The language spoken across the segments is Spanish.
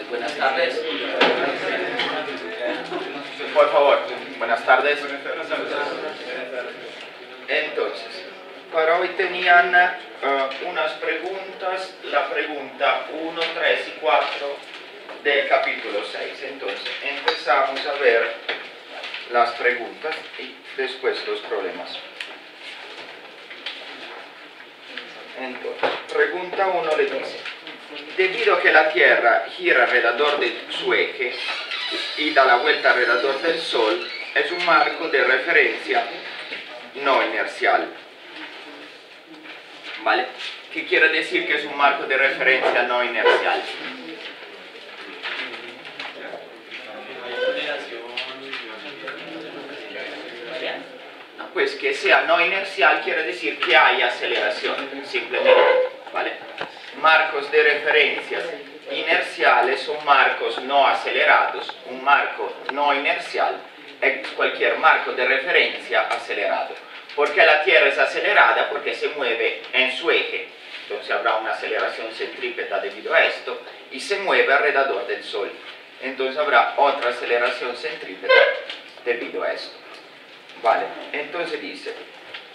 Buenas tardes. Por favor, buenas tardes. Entonces, para hoy tenían unas preguntas, la pregunta 1, 3 y 4 del capítulo 6. Entonces, empezamos a ver las preguntas y después los problemas. Entonces, pregunta 1 le dice: debido a que la Tierra gira alrededor de su eje y da la vuelta alrededor del Sol, es un marco de referencia no inercial. ¿Vale? ¿Qué quiere decir que es un marco de referencia no inercial? Pues que sea no inercial quiere decir que hay aceleración, simplemente, ¿vale? Marcos de referencia inerciales son marcos no acelerados. Un marco no inercial es cualquier marco de referencia acelerado. ¿Por qué la Tierra es acelerada? Porque se mueve en su eje, entonces habrá una aceleración centrípeta debido a esto, y se mueve alrededor del Sol, entonces habrá otra aceleración centrípeta debido a esto. Vale, entonces dice,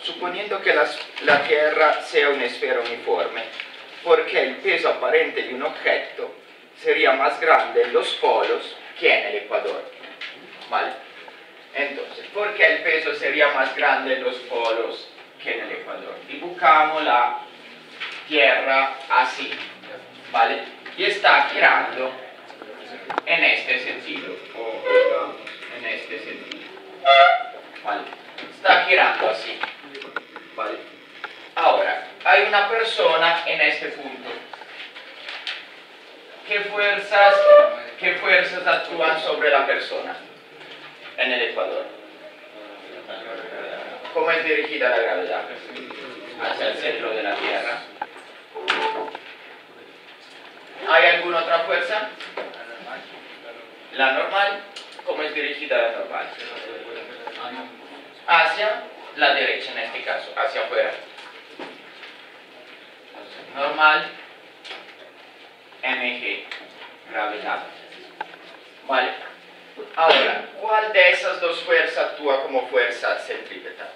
suponiendo que la Tierra sea una esfera uniforme, ¿por qué el peso aparente de un objeto sería más grande en los polos que en el ecuador? Vale, entonces, ¿por qué el peso sería más grande en los polos que en el ecuador? Dibujamos la Tierra así, ¿vale? Y está girando en este sentido, o en este sentido. ¿Vale? Está girando así, ¿vale? Ahora, hay una persona en este punto. ¿Qué fuerzas actúan sobre la persona en el ecuador? ¿Cómo es dirigida la gravedad? Hacia el centro de la Tierra. ¿Hay alguna otra fuerza? La normal. ¿Cómo es dirigida la normal? Hacia la derecha en este caso, hacia afuera. Normal, mg, gravedad. Vale. Ahora, ¿cuál de esas dos fuerzas actúa como fuerza centrípeta?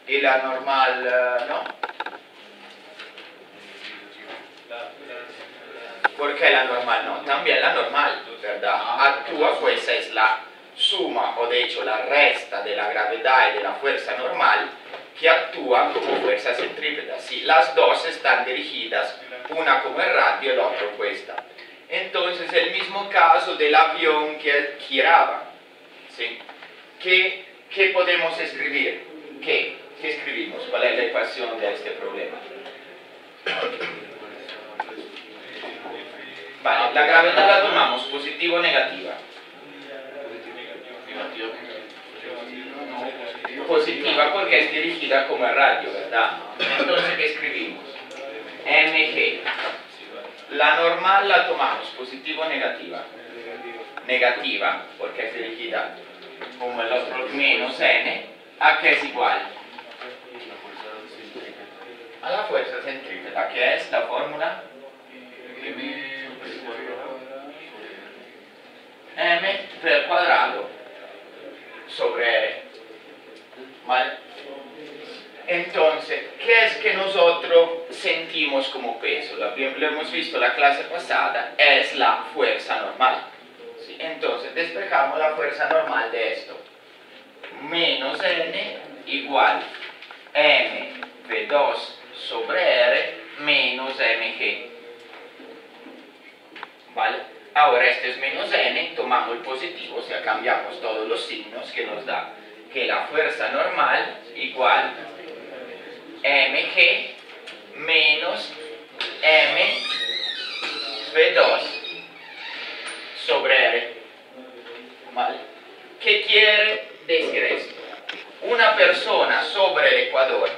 Y la normal, ¿no? ¿Por qué la normal no? También la normal, ¿verdad? Actúa, pues es la suma, o de hecho la resta de la gravedad y de la fuerza normal, que actúan como fuerza centrípeta. Sí, las dos están dirigidas, una como el radio y la otra opuesta. Entonces, el mismo caso del avión que giraba. ¿Sí? ¿Qué podemos escribir? ¿Qué escribimos? ¿Cuál es la ecuación de este problema? Vale, la gravedad la tomamos positiva o negativa. Positiva porque es dirigida como el radio, ¿verdad? Entonces, ¿qué escribimos? mg. La normal la tomamos positiva o negativa. Negativa porque es dirigida como el otro menos n, a que es igual a la fuerza centrípeta, que es la fórmula m per cuadrado sobre r. ¿Vale? Entonces, ¿qué es que nosotros sentimos como peso? Lo hemos visto la clase pasada, es la fuerza normal. ¿Sí? Entonces, despejamos la fuerza normal de esto. Menos n igual mv2 sobre r menos mg. ¿Vale? Ahora este es menos n, tomamos el positivo, o sea, cambiamos todos los signos, que nos da que la fuerza normal igual mg menos mv2 sobre r. ¿Vale? ¿Qué quiere decir esto? Una persona sobre el ecuador,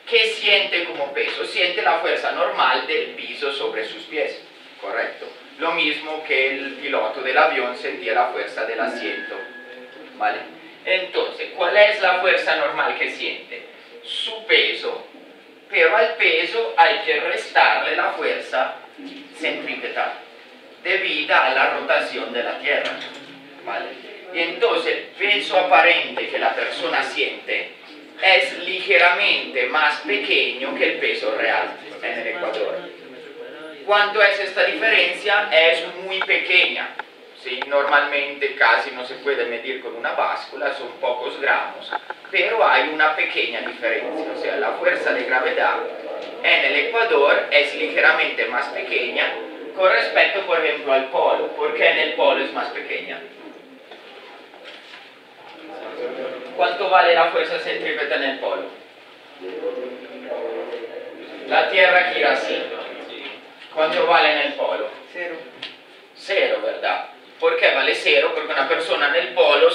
¿qué siente como peso? Siente la fuerza normal del piso sobre sus pies, ¿correcto? Lo mismo que el piloto del avión sentía la fuerza del asiento, ¿vale? Entonces, ¿cuál es la fuerza normal que siente? Su peso, pero al peso hay que restarle la fuerza centrípeta debida a la rotación de la Tierra, ¿vale? Y entonces el peso aparente que la persona siente es ligeramente más pequeño que el peso real en el ecuador. ¿Cuánto es esta diferencia? Es muy pequeña, ¿sí? Normalmente casi no se puede medir con una báscula, son pocos gramos, pero hay una pequeña diferencia, o sea, la fuerza de gravedad en el ecuador es ligeramente más pequeña con respecto, por ejemplo, al polo. ¿Por qué en el polo es más pequeña? ¿Cuánto vale la fuerza centrípeta en el polo? La Tierra gira así. ¿Cuánto vale en el polo? Cero. Cero, ¿verdad? ¿Por qué vale cero? Porque una persona en el polo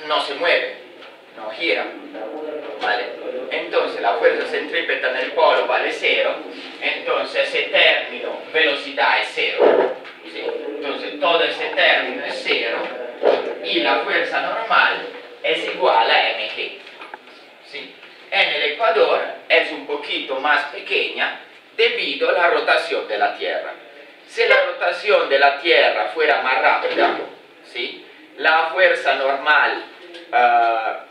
no se mueve, no gira, ¿vale? Entonces la fuerza centrípeta en el polo vale cero, entonces ese término velocidad es cero, ¿sí? Entonces todo ese término es cero y la fuerza normal es igual a mg, ¿sí? En el ecuador es un poquito más pequeña debido a la rotación de la Tierra. Si la rotación de la Tierra fuera más rápida, ¿sí? La fuerza normal,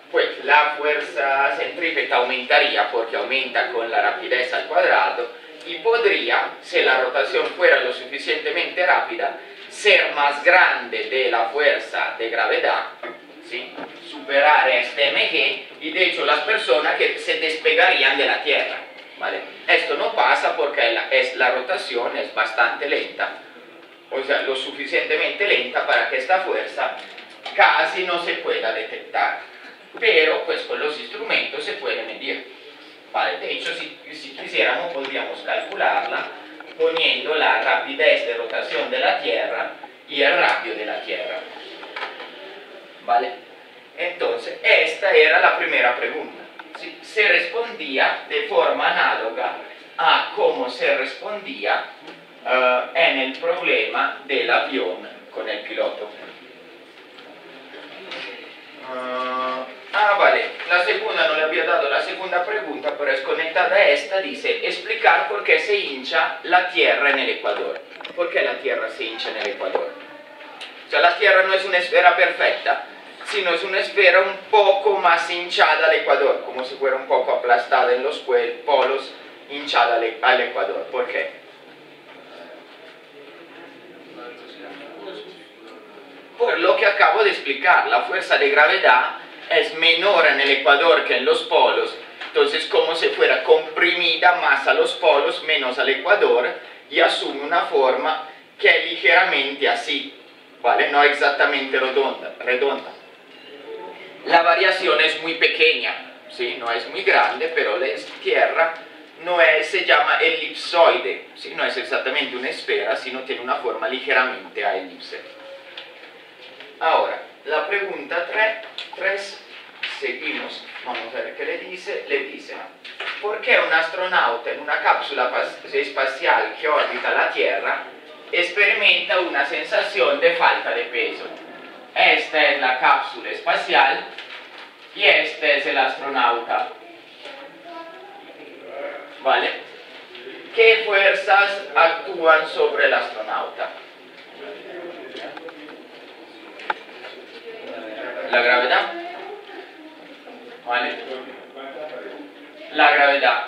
pues la fuerza centrípeta aumentaría porque aumenta con la rapidez al cuadrado y podría, si la rotación fuera lo suficientemente rápida, ser más grande de la fuerza de gravedad, ¿sí? Superar este mg y de hecho las personas que se despegarían de la Tierra, ¿vale? Esto no pasa porque la rotación es bastante lenta, o sea, lo suficientemente lenta para que esta fuerza casi no se pueda detectar, pero pues con los instrumentos se puede medir, ¿vale? De hecho, si quisiéramos podríamos calcularla poniendo la rapidez de rotación de la Tierra y el radio de la Tierra, ¿vale? Entonces, esta era la primera pregunta. ¿Sí? Se respondía de forma análoga a cómo se respondía en el problema del avión con el piloto. Vale, la segunda, no le había dado la segunda pregunta, pero es conectada a esta, dice, explicar por qué se hincha la Tierra en el Ecuador. ¿Por qué la Tierra se hincha en el Ecuador? O sea, la Tierra no es una esfera perfecta, sino es una esfera un poco más hinchada al Ecuador, como si fuera un poco aplastada en los polos, hinchada al Ecuador. ¿Por qué? Por lo que acabo de explicar, la fuerza de gravedad es menor en el Ecuador que en los polos, entonces como si fuera comprimida más a los polos, menos al Ecuador, y asume una forma que es ligeramente así, ¿vale? No exactamente redonda. La variación es muy pequeña, ¿sí? No es muy grande, pero la Tierra se llama elipsoide, ¿sí? No es exactamente una esfera, sino tiene una forma ligeramente a elipse. Ahora, la pregunta 3, seguimos, vamos a ver qué le dice. Le dice, ¿por qué un astronauta en una cápsula espacial que orbita la Tierra experimenta una sensación de falta de peso? Esta es la cápsula espacial y este es el astronauta, ¿vale? ¿Qué fuerzas actúan sobre el astronauta? La gravedad, ¿vale? La gravedad.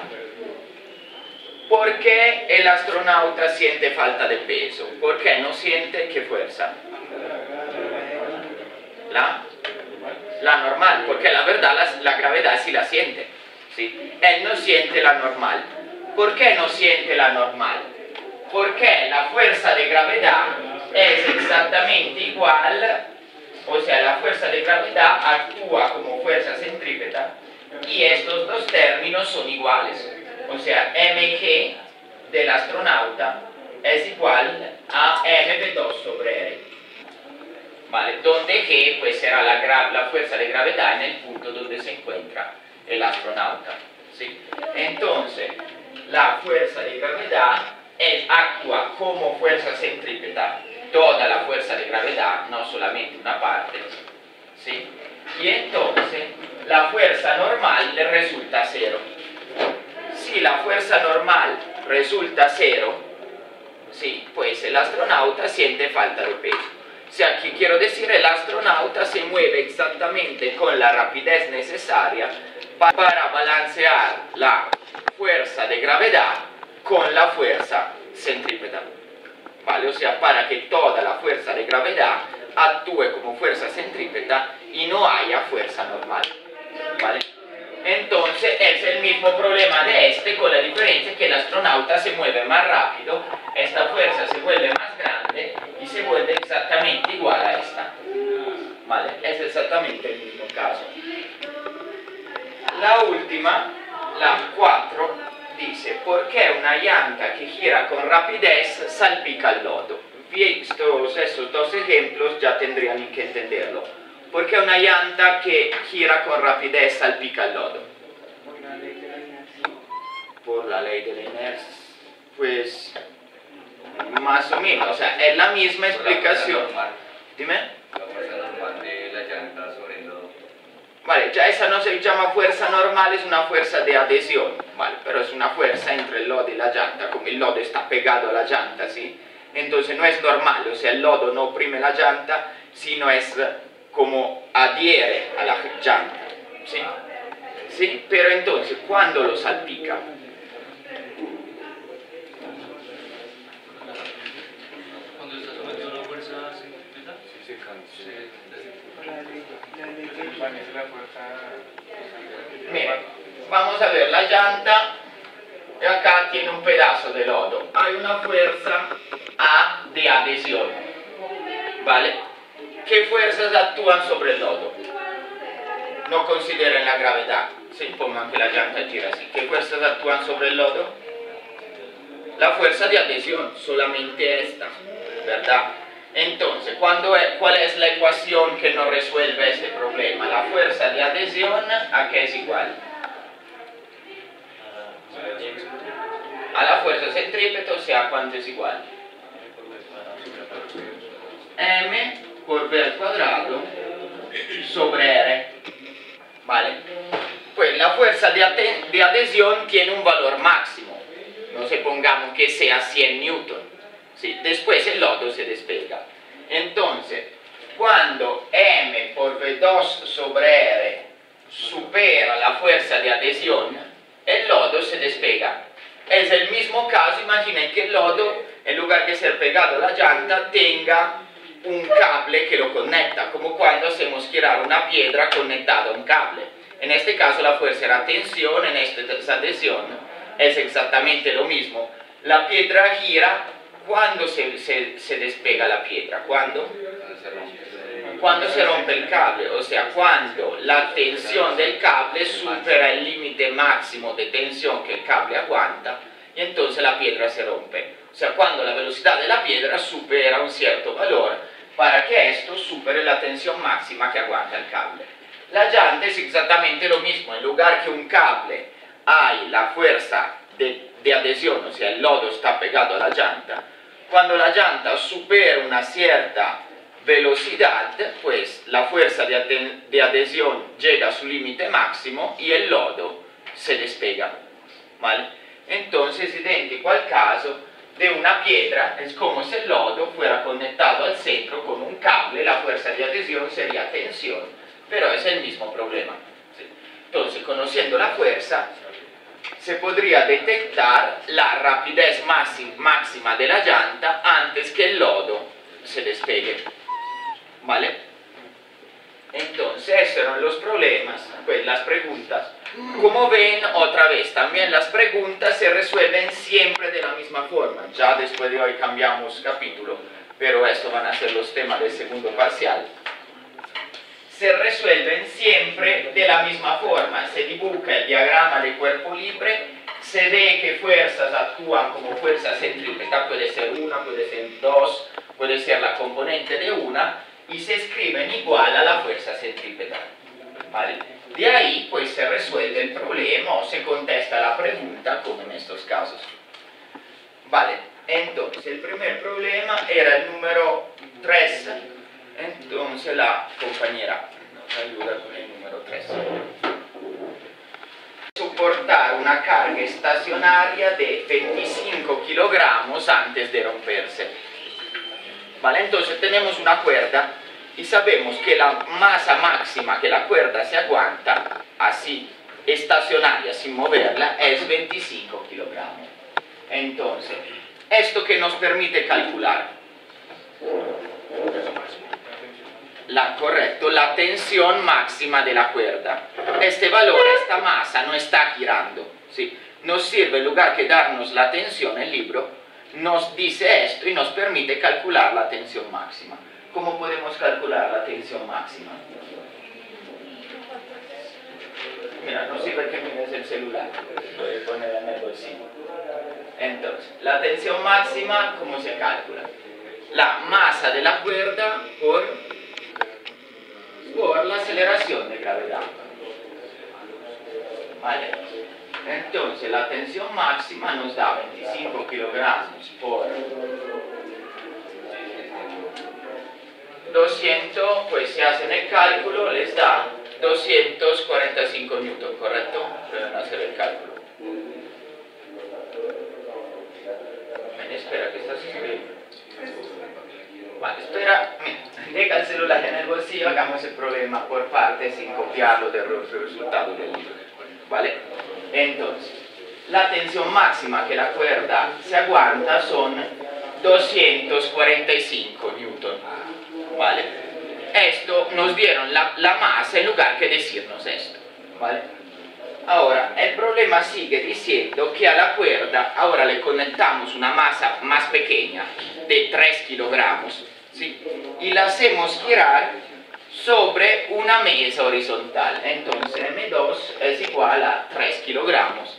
¿Por qué el astronauta siente falta de peso? ¿Por qué no siente qué fuerza? La normal, porque la verdad la gravedad sí la siente, ¿sí? Él no siente la normal. ¿Por qué no siente la normal? Porque la fuerza de gravedad es exactamente igual, o sea, la fuerza de gravedad actúa como fuerza centrípeta y estos dos términos son iguales, o sea, mg del astronauta es igual a mv2 sobre r, ¿vale? Donde g pues será la fuerza de gravedad en el punto donde se encuentra el astronauta, ¿sí? Entonces, la fuerza de gravedad actúa como fuerza centrípeta, toda la fuerza de gravedad, no solamente una parte, ¿sí? Y entonces la fuerza normal le resulta cero. Si la fuerza normal resulta cero, ¿sí? Pues el astronauta siente falta de peso. O sea, aquí quiero decir, el astronauta se mueve exactamente con la rapidez necesaria para balancear la fuerza de gravedad con la fuerza centrípeta, ¿vale? O sea, para que toda la fuerza de gravedad actúe como fuerza centrípeta y no haya fuerza normal, ¿vale? Entonces es el mismo problema de este, con la diferencia que el astronauta se mueve más rápido, esta fuerza se vuelve más grande y se vuelve exactamente igual a esta, ¿vale? Es exactamente el mismo caso. La última, la 4, dice: ¿por qué una llanta que gira con rapidez salpica el lodo? Vistos estos dos ejemplos ya tendrían que entenderlo. ¿Por qué una llanta que gira con rapidez salpica el lodo? Por la ley de la inercia. Pues más o menos, o sea, es la misma explicación. Dime. La fuerza normal de la llanta sobre el lodo. Vale, ya esa no se llama fuerza normal, es una fuerza de adhesión, vale, pero es una fuerza entre el lodo y la llanta, como el lodo está pegado a la llanta, ¿sí? Entonces no es normal, o sea, el lodo no oprime la llanta, sino es como adhiere a la llanta, ¿sí? ¿Sí? Pero entonces, ¿cuándo lo salpica? Cuando está sometido a una fuerza centrípeta, Sí, se cansa. Mira, vamos a ver, la llanta acá tiene un pedazo de lodo, hay una fuerza A de adhesión, ¿vale? ¿Qué fuerzas actúan sobre el lodo? No consideren la gravedad, ¿sí? Pongan que la llanta gira así. ¿Qué fuerzas actúan sobre el lodo? La fuerza de adhesión, solamente esta, ¿verdad? Entonces, ¿cuál es la ecuación que nos resuelve este problema? La fuerza de adhesión, ¿a qué es igual? A la fuerza centrípeta, o sea, ¿cuánto es igual? M por V al cuadrado sobre R, ¿vale? Pues la fuerza de adhesión tiene un valor máximo, no supongamos que sea 100 newton, ¿sí? Después el lodo se despega. Entonces, cuando M por V2 sobre R supera la fuerza de adhesión, el lodo se despega. Es el mismo caso, imaginen que el lodo, en lugar de ser pegado a la llanta, tenga un cable que lo conecta, como cuando hacemos girar una piedra conectada a un cable. En este caso la fuerza era tensión, en esta adhesión es exactamente lo mismo. La piedra gira cuando se despega la piedra, ¿cuándo? Cuando se rompe el cable, o sea, cuando la tensión del cable supera el límite máximo de tensión que el cable aguanta, y entonces la piedra se rompe. O sea, cuando la velocidad de la piedra supera un cierto valor, para que esto supere la tensión máxima que aguanta el cable. La llanta es exactamente lo mismo, en lugar que un cable hay la fuerza de adhesión, o sea, el lodo está pegado a la llanta. Cuando la llanta supera una cierta velocidad, pues la fuerza de adhesión llega a su límite máximo y el lodo se despega, ¿vale? Entonces, idéntico al caso de una piedra, es como si el lodo fuera conectado al centro con un cable, la fuerza de adhesión sería tensión, pero es el mismo problema, ¿sí? Entonces, conociendo la fuerza, se podría detectar la rapidez máxima de la llanta antes que el lodo se despegue, ¿vale? Entonces, esos eran los problemas, pues las preguntas. Como ven, otra vez, también las preguntas se resuelven siempre de la misma forma. Ya después de hoy cambiamos capítulo, pero estos van a ser los temas del segundo parcial. Se resuelven siempre de la misma forma. Se dibuja el diagrama de cuerpo libre, se ve qué fuerzas actúan como fuerza centrípeta, puede ser una, puede ser dos, puede ser la componente de una, y se escriben igual a la fuerza centrípeta, ¿vale? De ahí pues se resuelve el problema o se contesta la pregunta, como en estos casos. Vale, entonces el primer problema era el número 3, entonces la compañera nos ayuda con el número 3. soportar una carga estacionaria de 25 kilogramos antes de romperse. ¿Vale? Entonces tenemos una cuerda y sabemos que la masa máxima que la cuerda se aguanta, así, estacionaria, sin moverla, es 25 kilogramos. Entonces, ¿esto qué nos permite calcular? Correcto, la tensión máxima de la cuerda. Este valor, esta masa no está girando, ¿sí? Nos sirve, en lugar que darnos la tensión, el libro nos dice esto y nos permite calcular la tensión máxima. ¿Cómo podemos calcular la tensión máxima? Mira, no sirve que mires el celular, voy a poner en el bolsillo. Entonces, la tensión máxima, ¿cómo se calcula? La masa de la cuerda por la aceleración de gravedad. ¿Vale? Entonces, la tensión máxima nos da 25 kilogramos por 200, pues se hacen el cálculo, les da 245 newton, ¿correcto? Pueden hacer el cálculo. Espera, que estás escribiendo. Vale, espera, deja el celular en el bolsillo, hagamos el problema por partes sin copiarlo de los resultados del libro. ¿Vale? Entonces, la tensión máxima que la cuerda se aguanta son 245 newton. ¿Vale? Esto nos dieron la masa en lugar que decirnos esto. ¿Vale? Ahora, el problema sigue diciendo que a la cuerda ahora le conectamos una masa más pequeña de 3 kilogramos, ¿sí? Y la hacemos girar sobre una mesa horizontal. Entonces M2 es igual a 3 kilogramos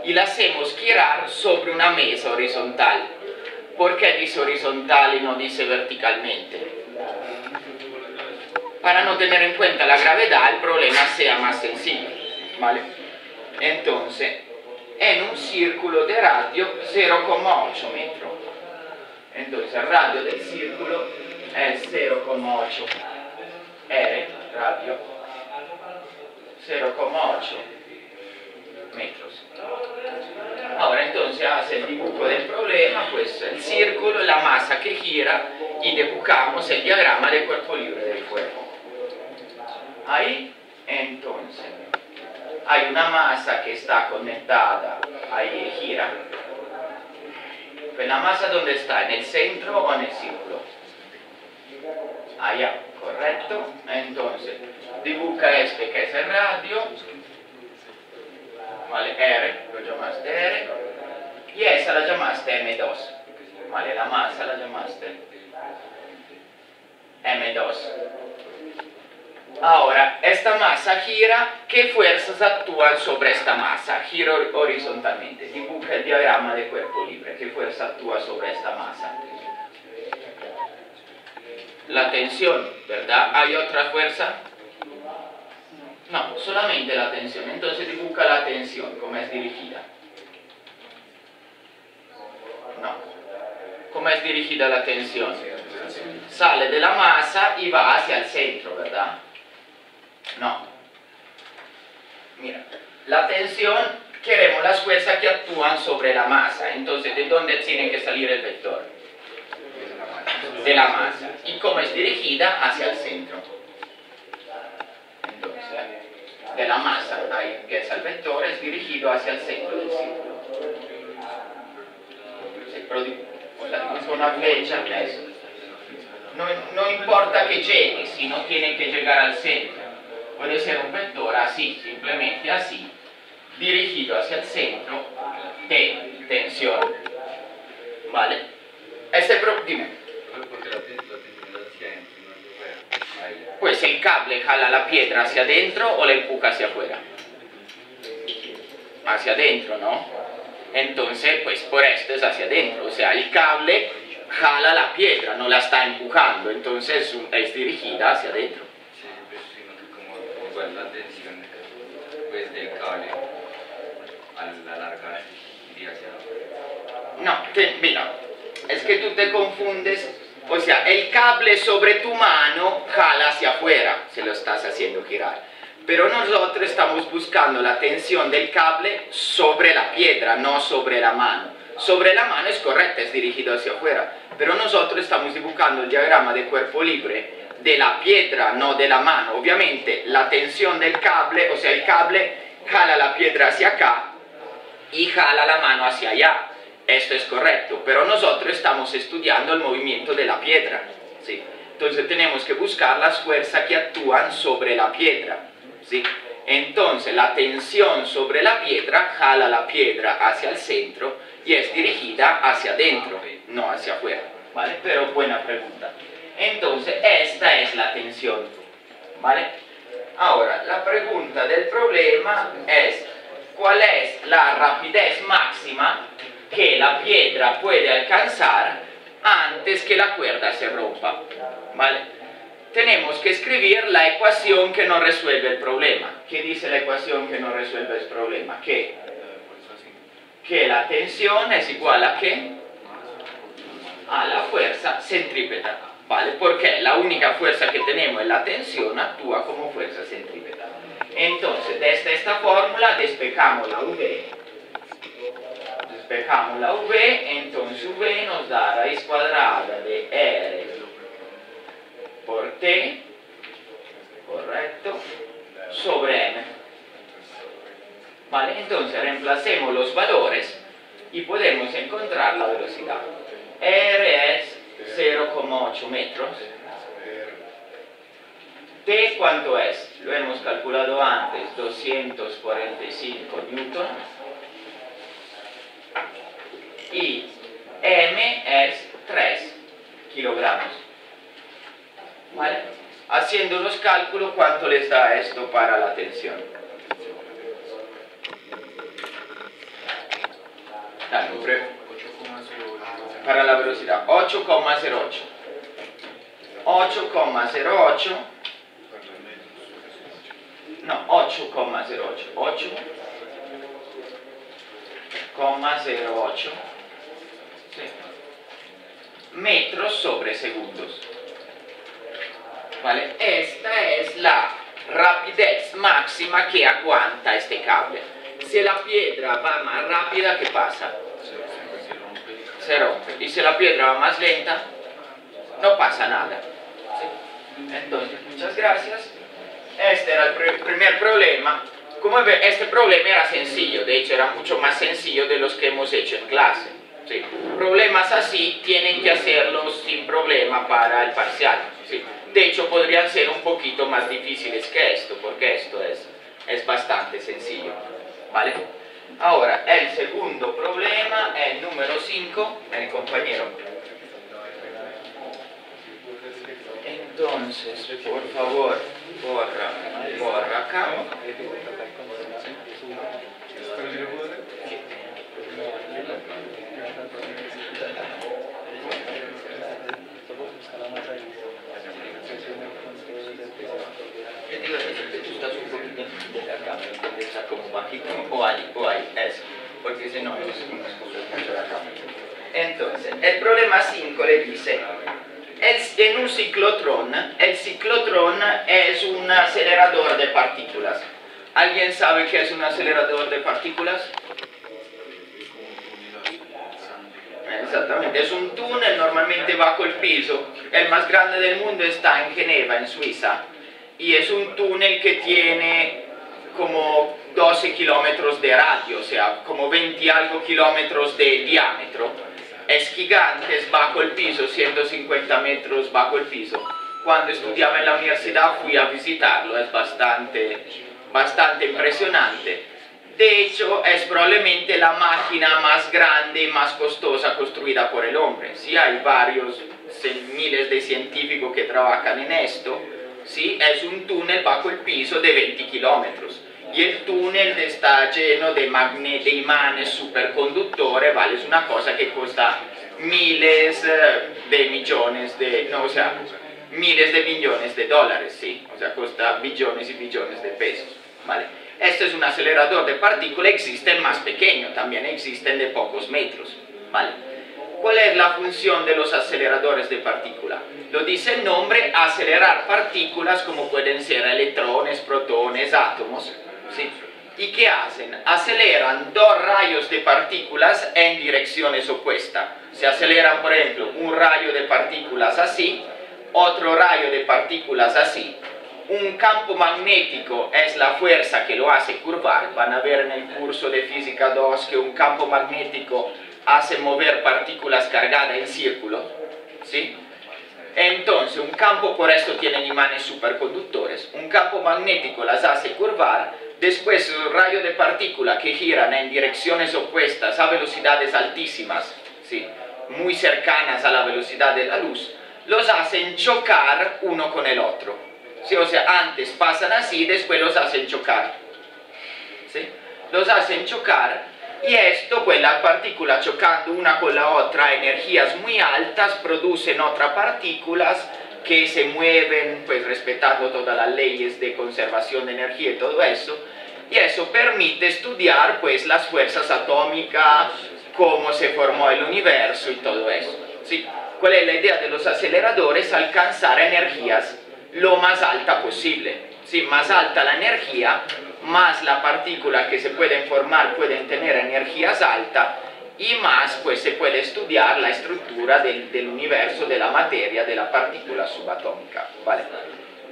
y la hacemos girar sobre una mesa horizontal. ¿Por qué dice horizontal y no dice verticalmente? Para no tener en cuenta la gravedad, el problema sea más sencillo, ¿vale? Entonces, en un círculo de radio 0,8 metros. Entonces, el radio del círculo es 0,8 R, radio 0,8 metros. Ahora, entonces, hace el dibujo del problema, pues el círculo, la masa que gira, y dibujamos el diagrama del cuerpo libre del cuerpo. Ahí, entonces, hay una masa que está conectada, ahí gira. Pues la masa, ¿dónde está? ¿En el centro o en el círculo? Allá, correcto. Entonces, dibuja este que es el radio, ¿vale? R, lo llamaste R, y esa la llamaste M2, ¿vale? La masa la llamaste M2. Ahora, esta masa gira, ¿qué fuerzas actúan sobre esta masa? Gira horizontalmente. Dibuja el diagrama de cuerpo libre. ¿Qué fuerza actúa sobre esta masa? La tensión, ¿verdad? ¿Hay otra fuerza? No, solamente la tensión. Entonces dibuja la tensión, ¿cómo es dirigida? No. ¿Cómo es dirigida la tensión? Sale de la masa y va hacia el centro, ¿verdad? No. Mira, la tensión, queremos las fuerzas que actúan sobre la masa. Entonces, ¿de dónde tiene que salir el vector? De la masa. ¿Y cómo es dirigida? Hacia el centro. Entonces, de la masa, ahí empieza el vector, es dirigido hacia el centro del círculo. Con una flecha, eso. No importa que llegue, sino tiene que llegar al centro. Puede ser un vector así, simplemente así, dirigido hacia el centro de tensión. ¿Vale? Dime. Pues el cable jala la piedra hacia adentro o la empuja hacia afuera. Hacia adentro, ¿no? Entonces, pues por esto es hacia adentro. O sea, el cable jala la piedra, no la está empujando. Entonces es dirigida hacia adentro. ¿Cuál es la tensión pues, del cable al alargar iría hacia afuera? No, mira, es que tú te confundes. O sea, el cable sobre tu mano jala hacia afuera, se lo estás haciendo girar. pero nosotros estamos buscando la tensión del cable sobre la piedra, no sobre la mano. Sobre la mano es correcta, es dirigido hacia afuera, pero nosotros estamos dibujando el diagrama de cuerpo libre de la piedra, no de la mano. Obviamente la tensión del cable, o sea, el cable jala la piedra hacia acá y jala la mano hacia allá. Esto es correcto, pero nosotros estamos estudiando el movimiento de la piedra, ¿sí? Entonces tenemos que buscar las fuerzas que actúan sobre la piedra, ¿sí? Entonces la tensión sobre la piedra jala la piedra hacia el centro y es dirigida hacia adentro, no hacia afuera, ¿vale? Pero buena pregunta. Entonces esta es la tensión, ¿vale? Ahora, la pregunta del problema es: ¿cuál es la rapidez máxima que la piedra puede alcanzar antes que la cuerda se rompa? ¿Vale? Tenemos que escribir la ecuación que nos resuelve el problema. ¿Qué dice la ecuación que nos resuelve el problema? Que la tensión es igual a ¿qué? A la fuerza centrípeta, ¿vale? Porque la única fuerza que tenemos en la tensión actúa como fuerza centrípeta. Entonces, desde esta fórmula despejamos la V. Despejamos la V, entonces V nos da raíz cuadrada de R por T, correcto, sobre M. ¿Vale? Entonces reemplacemos los valores y podemos encontrar la velocidad. R es 0,8 metros. T, ¿cuánto es? Lo hemos calculado antes, 245 newton. Y M es 3 kilogramos. ¿Vale? Haciendo los cálculos, ¿cuánto les da esto para la tensión? Dale, para la velocidad, 8,08. 8,08. No, 8,08. 8,08 metros sobre segundos. ¿Vale? Esta es la rapidez máxima que aguanta este cable. Si la piedra va más rápida, ¿qué pasa? Se rompe. Y si la piedra va más lenta, no pasa nada. ¿Sí? Entonces, muchas gracias. Este era el primer problema. Como ven, este problema era sencillo, de hecho era mucho más sencillo de los que hemos hecho en clase. ¿Sí? Problemas así tienen que hacerlos sin problema para el parcial. ¿Sí? De hecho podrían ser un poquito más difíciles que esto, porque esto es bastante sencillo. ¿Vale? Ahora, el segundo problema, el número 5, el compañero. Entonces, por favor, borra acá. Tú estás un poquito de acá, está como bajito, o ahí, eso, porque si no, no se escucha mucho de acá. Entonces, el problema 5 le dice: en un ciclotrón, el ciclotrón es un acelerador de partículas. ¿Alguien sabe qué es un acelerador de partículas? Exactamente, es un túnel normalmente bajo el piso. El más grande del mundo está en Ginebra, en Suiza, y es un túnel que tiene como 12 kilómetros de radio, o sea, como 20 y algo kilómetros de diámetro. Es gigante, es bajo el piso, 150 metros bajo el piso. Cuando estudiaba en la universidad fui a visitarlo, es bastante impresionante. De hecho, es probablemente la máquina más grande y más costosa construida por el hombre. Sí, hay varios miles de científicos que trabajan en esto. Sí, es un túnel bajo el piso de 20 kilómetros. Y el túnel está lleno de imanes superconductores, ¿vale? Es una cosa que cuesta miles de millones de dólares, ¿sí? O sea, cuesta billones y billones de pesos, ¿vale? Esto es un acelerador de partículas, existen más pequeños, también existen de pocos metros, ¿vale? ¿Cuál es la función de los aceleradores de partículas? Lo dice el nombre, acelerar partículas como pueden ser electrones, protones, átomos, ¿sí? ¿Y qué hacen? Aceleran dos rayos de partículas en direcciones opuestas. Se aceleran, por ejemplo, un rayo de partículas así, otro rayo de partículas así. Un campo magnético es la fuerza que lo hace curvar. Van a ver en el curso de Física 2 que un campo magnético hace mover partículas cargadas en círculo, ¿sí? Entonces, un campo, por esto tienen imanes superconductores, un campo magnético las hace curvar, después los rayos de partículas que giran en direcciones opuestas a velocidades altísimas, ¿sí? Muy cercanas a la velocidad de la luz, los hacen chocar uno con el otro, ¿sí? O sea, antes pasan así, después los hacen chocar, ¿sí? Los hacen chocar. Y esto, pues las partículas chocando una con la otra a energías muy altas, producen otras partículas que se mueven, pues respetando todas las leyes de conservación de energía y todo eso. Y eso permite estudiar, pues, las fuerzas atómicas, cómo se formó el universo y todo eso, ¿sí? ¿Cuál es la idea de los aceleradores? Alcanzar energías lo más alta posible, ¿sí? Más alta la energía, más la partícula que se pueden formar pueden tener energías altas y más pues se puede estudiar la estructura del universo, de la materia, de la partícula subatómica, ¿vale?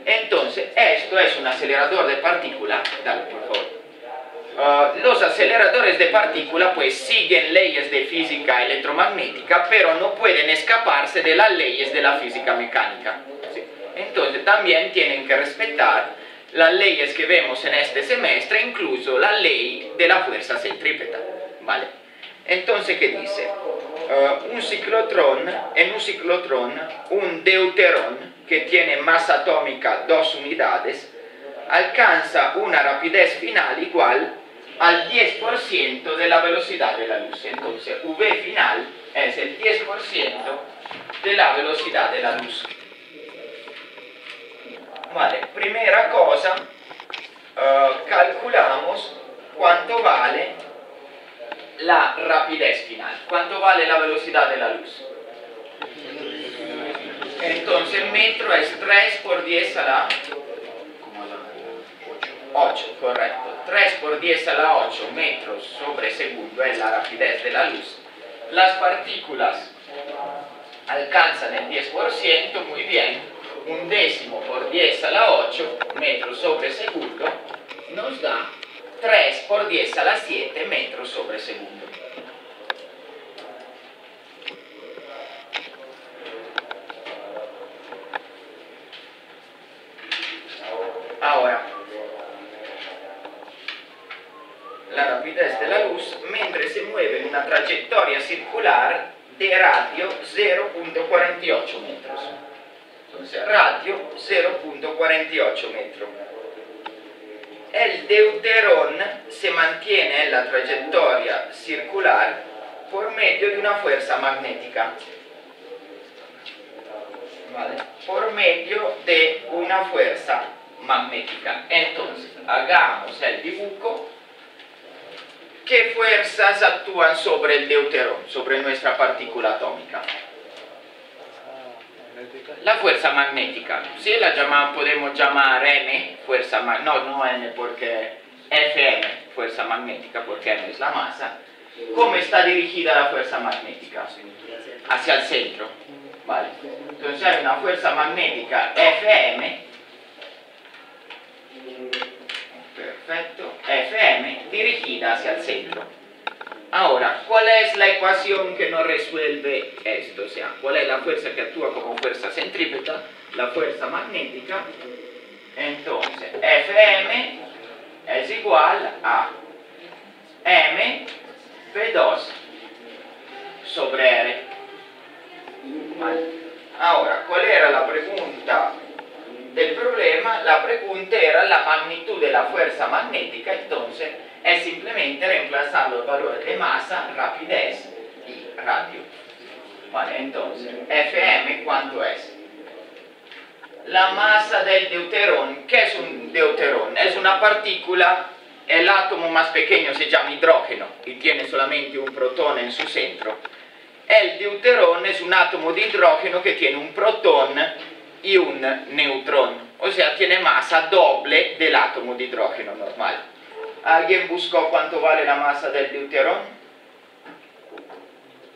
Entonces, esto es un acelerador de partícula. Dale, por favor. Los aceleradores de partícula pues siguen leyes de física electromagnética, pero no pueden escaparse de las leyes de la física mecánica, ¿sí? Entonces también tienen que respetar las leyes que vemos en este semestre, incluso la ley de la fuerza centrípeta, ¿vale? Entonces, ¿qué dice? Un ciclotrón, en un ciclotrón, un deuterón que tiene masa atómica 2 unidades, alcanza una rapidez final igual al 10% de la velocidad de la luz. Entonces, V final es el 10% de la velocidad de la luz. Vale, primera cosa, calculamos cuánto vale la rapidez final, cuánto vale la velocidad de la luz. Entonces el metro es 3 por 10 a la 8, correcto. 3 por 10 a la 8 metros sobre segundo es la rapidez de la luz. Las partículas alcanzan el 10%, muy bien. Un décimo por 10 a la 8 metros sobre segundo nos da 3 por 10 a la 7 metros sobre segundo. Ahora, la rapidez de la luz mientras se mueve en una trayectoria circular de radio 0.48 metros. Entonces, radio 0.48 metros. El deuterón se mantiene en la trayectoria circular por medio de una fuerza magnética. ¿Vale? Por medio de una fuerza magnética. Entonces, hagamos el dibujo. ¿Qué fuerzas actúan sobre el deuterón, sobre nuestra partícula atómica? La fuerza magnética, ¿sí? Podemos llamar M, fuerza magnética, no M porque Fm, fuerza magnética, porque M es la masa. ¿Cómo está dirigida la fuerza magnética? Hacia el centro, ¿vale? Entonces hay una fuerza magnética Fm, perfecto, Fm dirigida hacia el centro. Ahora, ¿cuál es la ecuación que nos resuelve esto? O sea, ¿cuál es la fuerza que actúa como fuerza centrípeta? La fuerza magnética. Entonces, Fm es igual a mv2 sobre R. ¿Vale? Ahora, ¿cuál era la pregunta del problema? La pregunta era la magnitud de la fuerza magnética, entonces es simplemente reemplazar los valores de masa, rapidez y radio. Vale, entonces, Fm, ¿cuánto es? La masa del deuterón. ¿Qué es un deuterón? Es una partícula, el átomo más pequeño se llama hidrógeno y tiene solamente un protón en su centro. El deuterón es un átomo de hidrógeno que tiene un protón y un neutrón, o sea, tiene masa doble del átomo de hidrógeno normal. ¿Alguien buscó cuánto vale la masa del deuterón?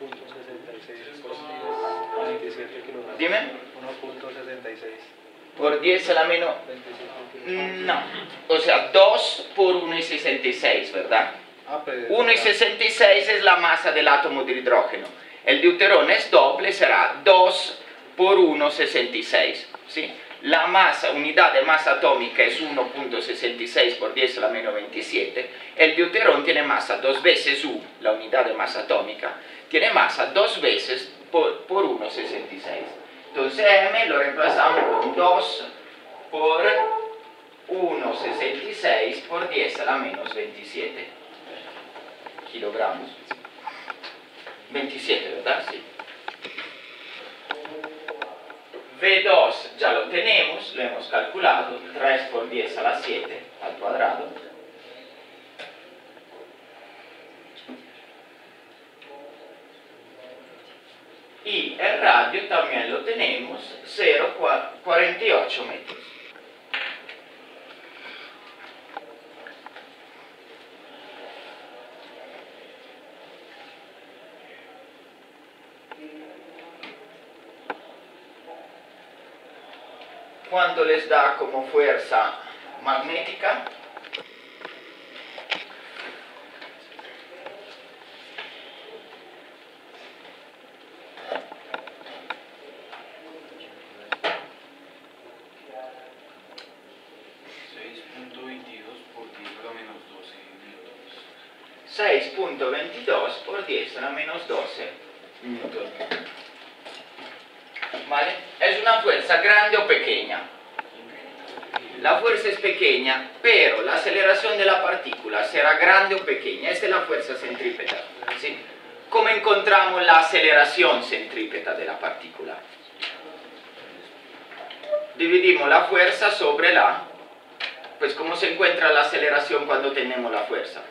1.66 por 27 kilogramos. Dime. 1.66 Por 10 a la menos... 27 No, o sea, 2 por 1,66, ¿verdad? pues, 1,66 es la masa del átomo de hidrógeno. El deuterón es doble, será 2 por 1,66, ¿sí? La masa, unidad de masa atómica es 1.66 por 10 a la menos 27. El deuterón tiene masa 2 veces U, la unidad de masa atómica, tiene masa 2 veces por 1,66. Entonces M lo reemplazamos con 2 por 1,66 por 10 a la menos 27 kilogramos. 27, ¿verdad? Sí. V2 ya lo tenemos, lo hemos calculado, 3 por 10 a la 7 al cuadrado. Y el radio también lo tenemos, 0,48 metros. ¿Cuánto les da como fuerza magnética? por 10 a la menos 12 newtons. 6.22 por 10 a la menos 12 newton. ¿Vale? ¿Es una fuerza grande o pequeña? La fuerza es pequeña, pero la aceleración de la partícula será grande o pequeña. Esta es la fuerza centrípeta, ¿sí? ¿Cómo encontramos la aceleración centrípeta de la partícula? Dividimos la fuerza sobre la... Pues ¿cómo se encuentra la aceleración cuando tenemos la fuerza?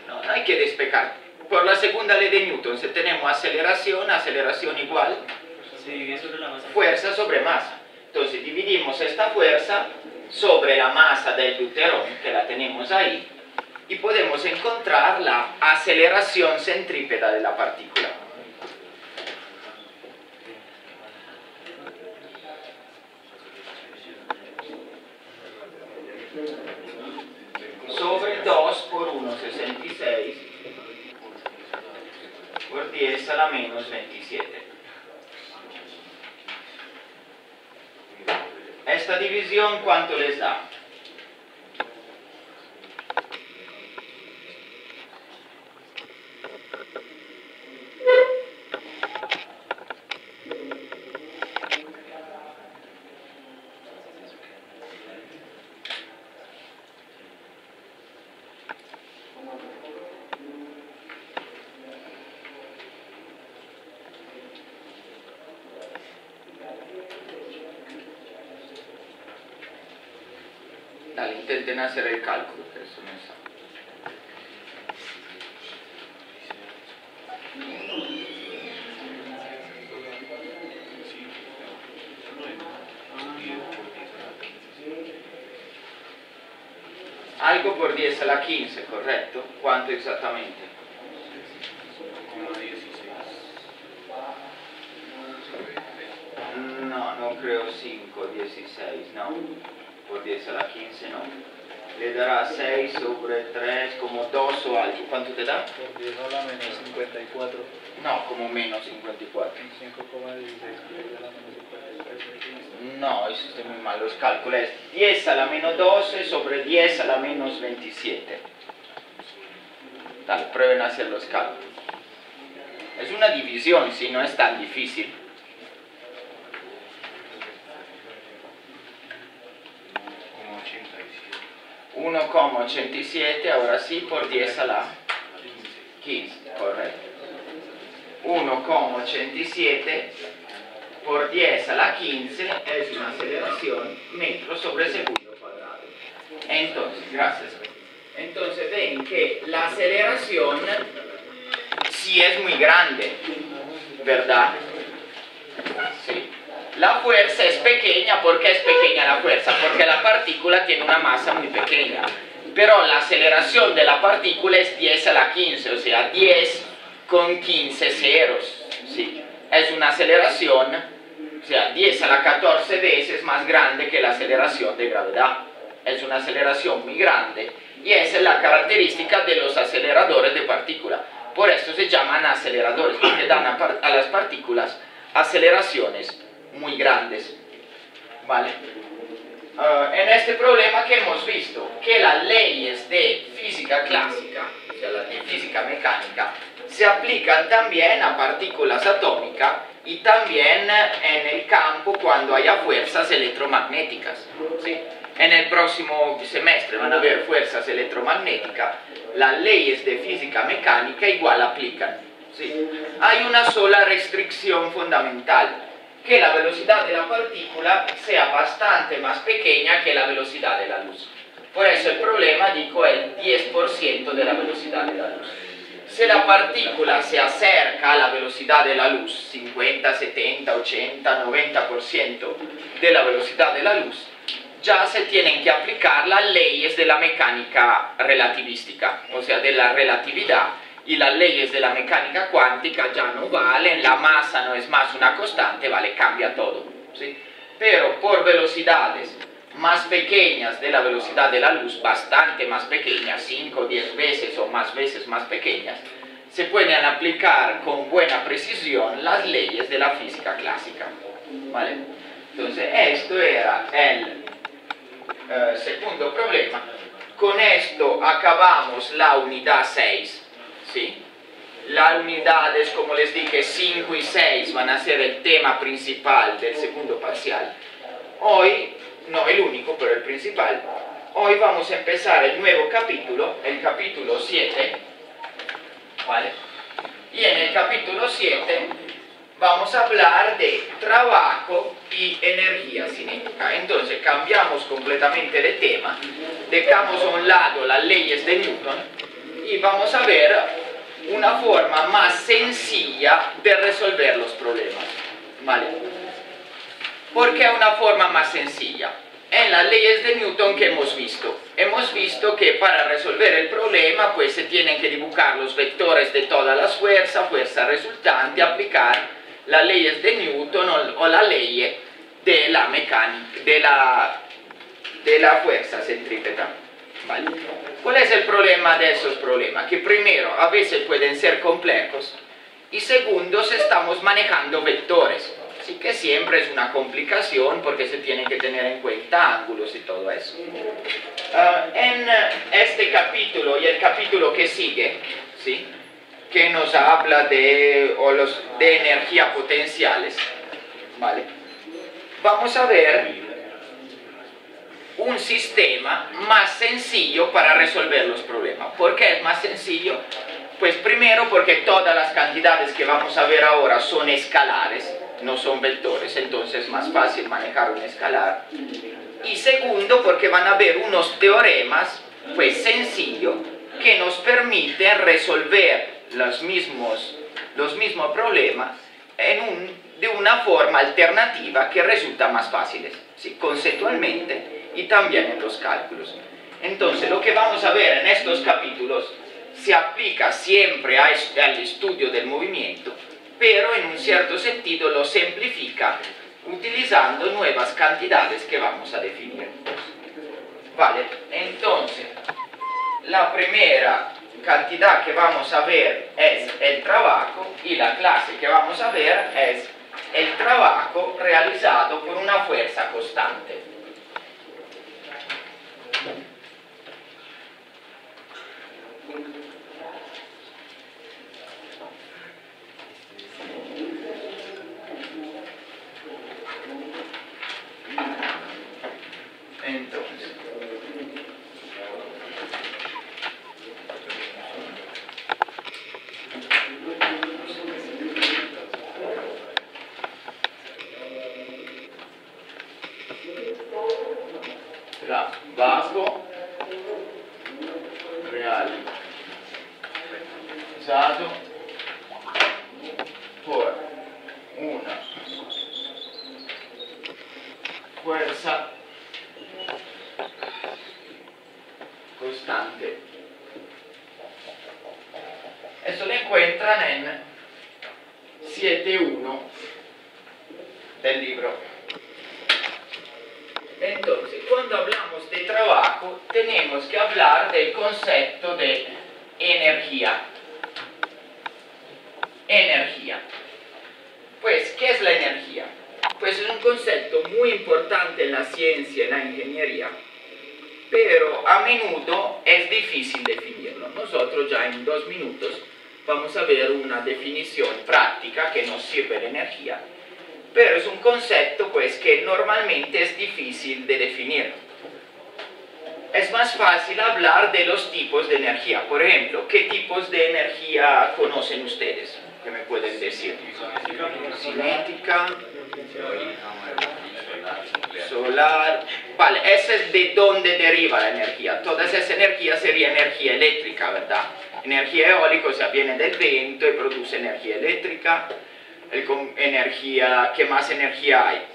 No, no hay que despejar. Por la segunda ley de Newton, si tenemos aceleración igual, fuerza sobre masa. Entonces dividimos esta fuerza sobre la masa del deuterón, que la tenemos ahí, y podemos encontrar la aceleración centrípeta de la partícula. Sobre 2 por 1,66 por 10 a la menos 27. Esta división, ¿cuánto les da? Dale, intenten hacer el cálculo, que eso no es... Algo por 10 a la 15, ¿correcto? ¿Cuánto exactamente? No, no creo 5, 16, no. Por 10 a la 15 no. Le dará 6 sobre 3, como 2 o algo. ¿Cuánto te da? Por 10 a la menos 54. No, como menos 54. 5,16 a la menos 53. No, eso está muy mal los cálculos. 10 a la menos 12 sobre 10 a la menos 27. Dale, prueben a hacer los cálculos. Es una división, sí, no es tan difícil. 1,87, ahora sí, por 10 a la 15, correcto. 1,87 por 10 a la 15 es una aceleración metro sobre segundo cuadrado. Entonces, gracias. Entonces ven que la aceleración sí es muy grande, ¿verdad? Sí. La fuerza es pequeña. ¿Por qué es pequeña la fuerza? Porque la partícula tiene una masa muy pequeña. Pero la aceleración de la partícula es 10 a la 15, o sea, 10 con 15 ceros. Sí. Es una aceleración, o sea, 10 a la 14 veces más grande que la aceleración de gravedad. Es una aceleración muy grande y esa es la característica de los aceleradores de partículas. Por esto se llaman aceleradores, porque dan a las partículas aceleraciones muy grandes. ¿Vale? En este problema que hemos visto que las leyes de física clásica, o sea, las de física mecánica, se aplican también a partículas atómicas y también en el campo cuando haya fuerzas electromagnéticas. ¿Sí? En el próximo semestre van a ver fuerzas electromagnéticas, las leyes de física mecánica igual aplican. ¿Sí? Hay una sola restricción fundamental, que la velocidad de la partícula sea bastante más pequeña que la velocidad de la luz. Por eso el problema, digo, es el 10% de la velocidad de la luz. Si la partícula se acerca a la velocidad de la luz, 50, 70, 80, 90% de la velocidad de la luz, ya se tienen que aplicar las leyes de la mecánica relativística, o sea, de la relatividad, y las leyes de la mecánica cuántica ya no valen, la masa no es más una constante, vale, cambia todo, ¿sí? Pero por velocidades más pequeñas de la velocidad de la luz, bastante más pequeñas, 5 o 10 veces o más veces más pequeñas, se pueden aplicar con buena precisión las leyes de la física clásica, ¿vale? Entonces, esto era el segundo problema. Con esto acabamos la unidad 6. ¿Sí? Las unidades, como les dije, 5 y 6 van a ser el tema principal del segundo parcial. Hoy, no el único, pero el principal. Hoy vamos a empezar el nuevo capítulo, el capítulo 7. ¿Vale? Y en el capítulo 7 vamos a hablar de trabajo y energía cinética. Entonces cambiamos completamente de tema, dejamos a un lado las leyes de Newton y vamos a ver una forma más sencilla de resolver los problemas. ¿Vale? ¿Por qué una forma más sencilla? En las leyes de Newton que hemos visto que para resolver el problema pues se tienen que dibujar los vectores de todas las fuerzas, fuerza resultante, aplicar las leyes de Newton o la ley de la mecánica, de la fuerza centrípeta. ¿Vale? ¿Cuál es el problema de esos problemas? Que primero, a veces pueden ser complejos y segundo, estamos manejando vectores. Así que siempre es una complicación porque se tienen que tener en cuenta ángulos y todo eso. En este capítulo y el capítulo que sigue, ¿sí? Que nos habla de energía potenciales, ¿vale? Vamos a ver un sistema más sencillo para resolver los problemas. ¿Por qué es más sencillo? Pues primero porque todas las cantidades que vamos a ver ahora son escalares, no son vectores, entonces es más fácil manejar un escalar. Y segundo porque van a haber unos teoremas pues sencillos que nos permiten resolver los mismos problemas de una forma alternativa que resulta más fáciles, ¿sí? Conceptualmente y también en los cálculos. Entonces lo que vamos a ver en estos capítulos se aplica siempre al estudio del movimiento, pero en un cierto sentido lo simplifica utilizando nuevas cantidades que vamos a definir. Vale, entonces la primera cantidad que vamos a ver es el trabajo y la clase que vamos a ver es el trabajo realizado por una fuerza constante. Entonces, trabajo realizado caratterizzato por una fuerza constante. Esto lo encuentran en 7.1 del libro. Entonces, cuando hablamos de trabajo, tenemos que hablar del concepto de energía. Energía. Pues, ¿qué es la energía? Pues es un concepto muy importante en la ciencia, en la ingeniería, pero a menudo es difícil definirlo. Nosotros ya en 2 minutos vamos a ver una definición práctica que nos sirve de energía, pero es un concepto pues que normalmente es difícil de definir. Es más fácil hablar de los tipos de energía. Por ejemplo, ¿qué tipos de energía conocen ustedes? ¿Qué me pueden decir? Cinética, solar. Vale, ese es de dónde deriva la energía. Toda esa energía sería energía eléctrica, ¿verdad? Energía eólica, o sea, viene del viento y produce energía eléctrica. ¿Qué más energía hay?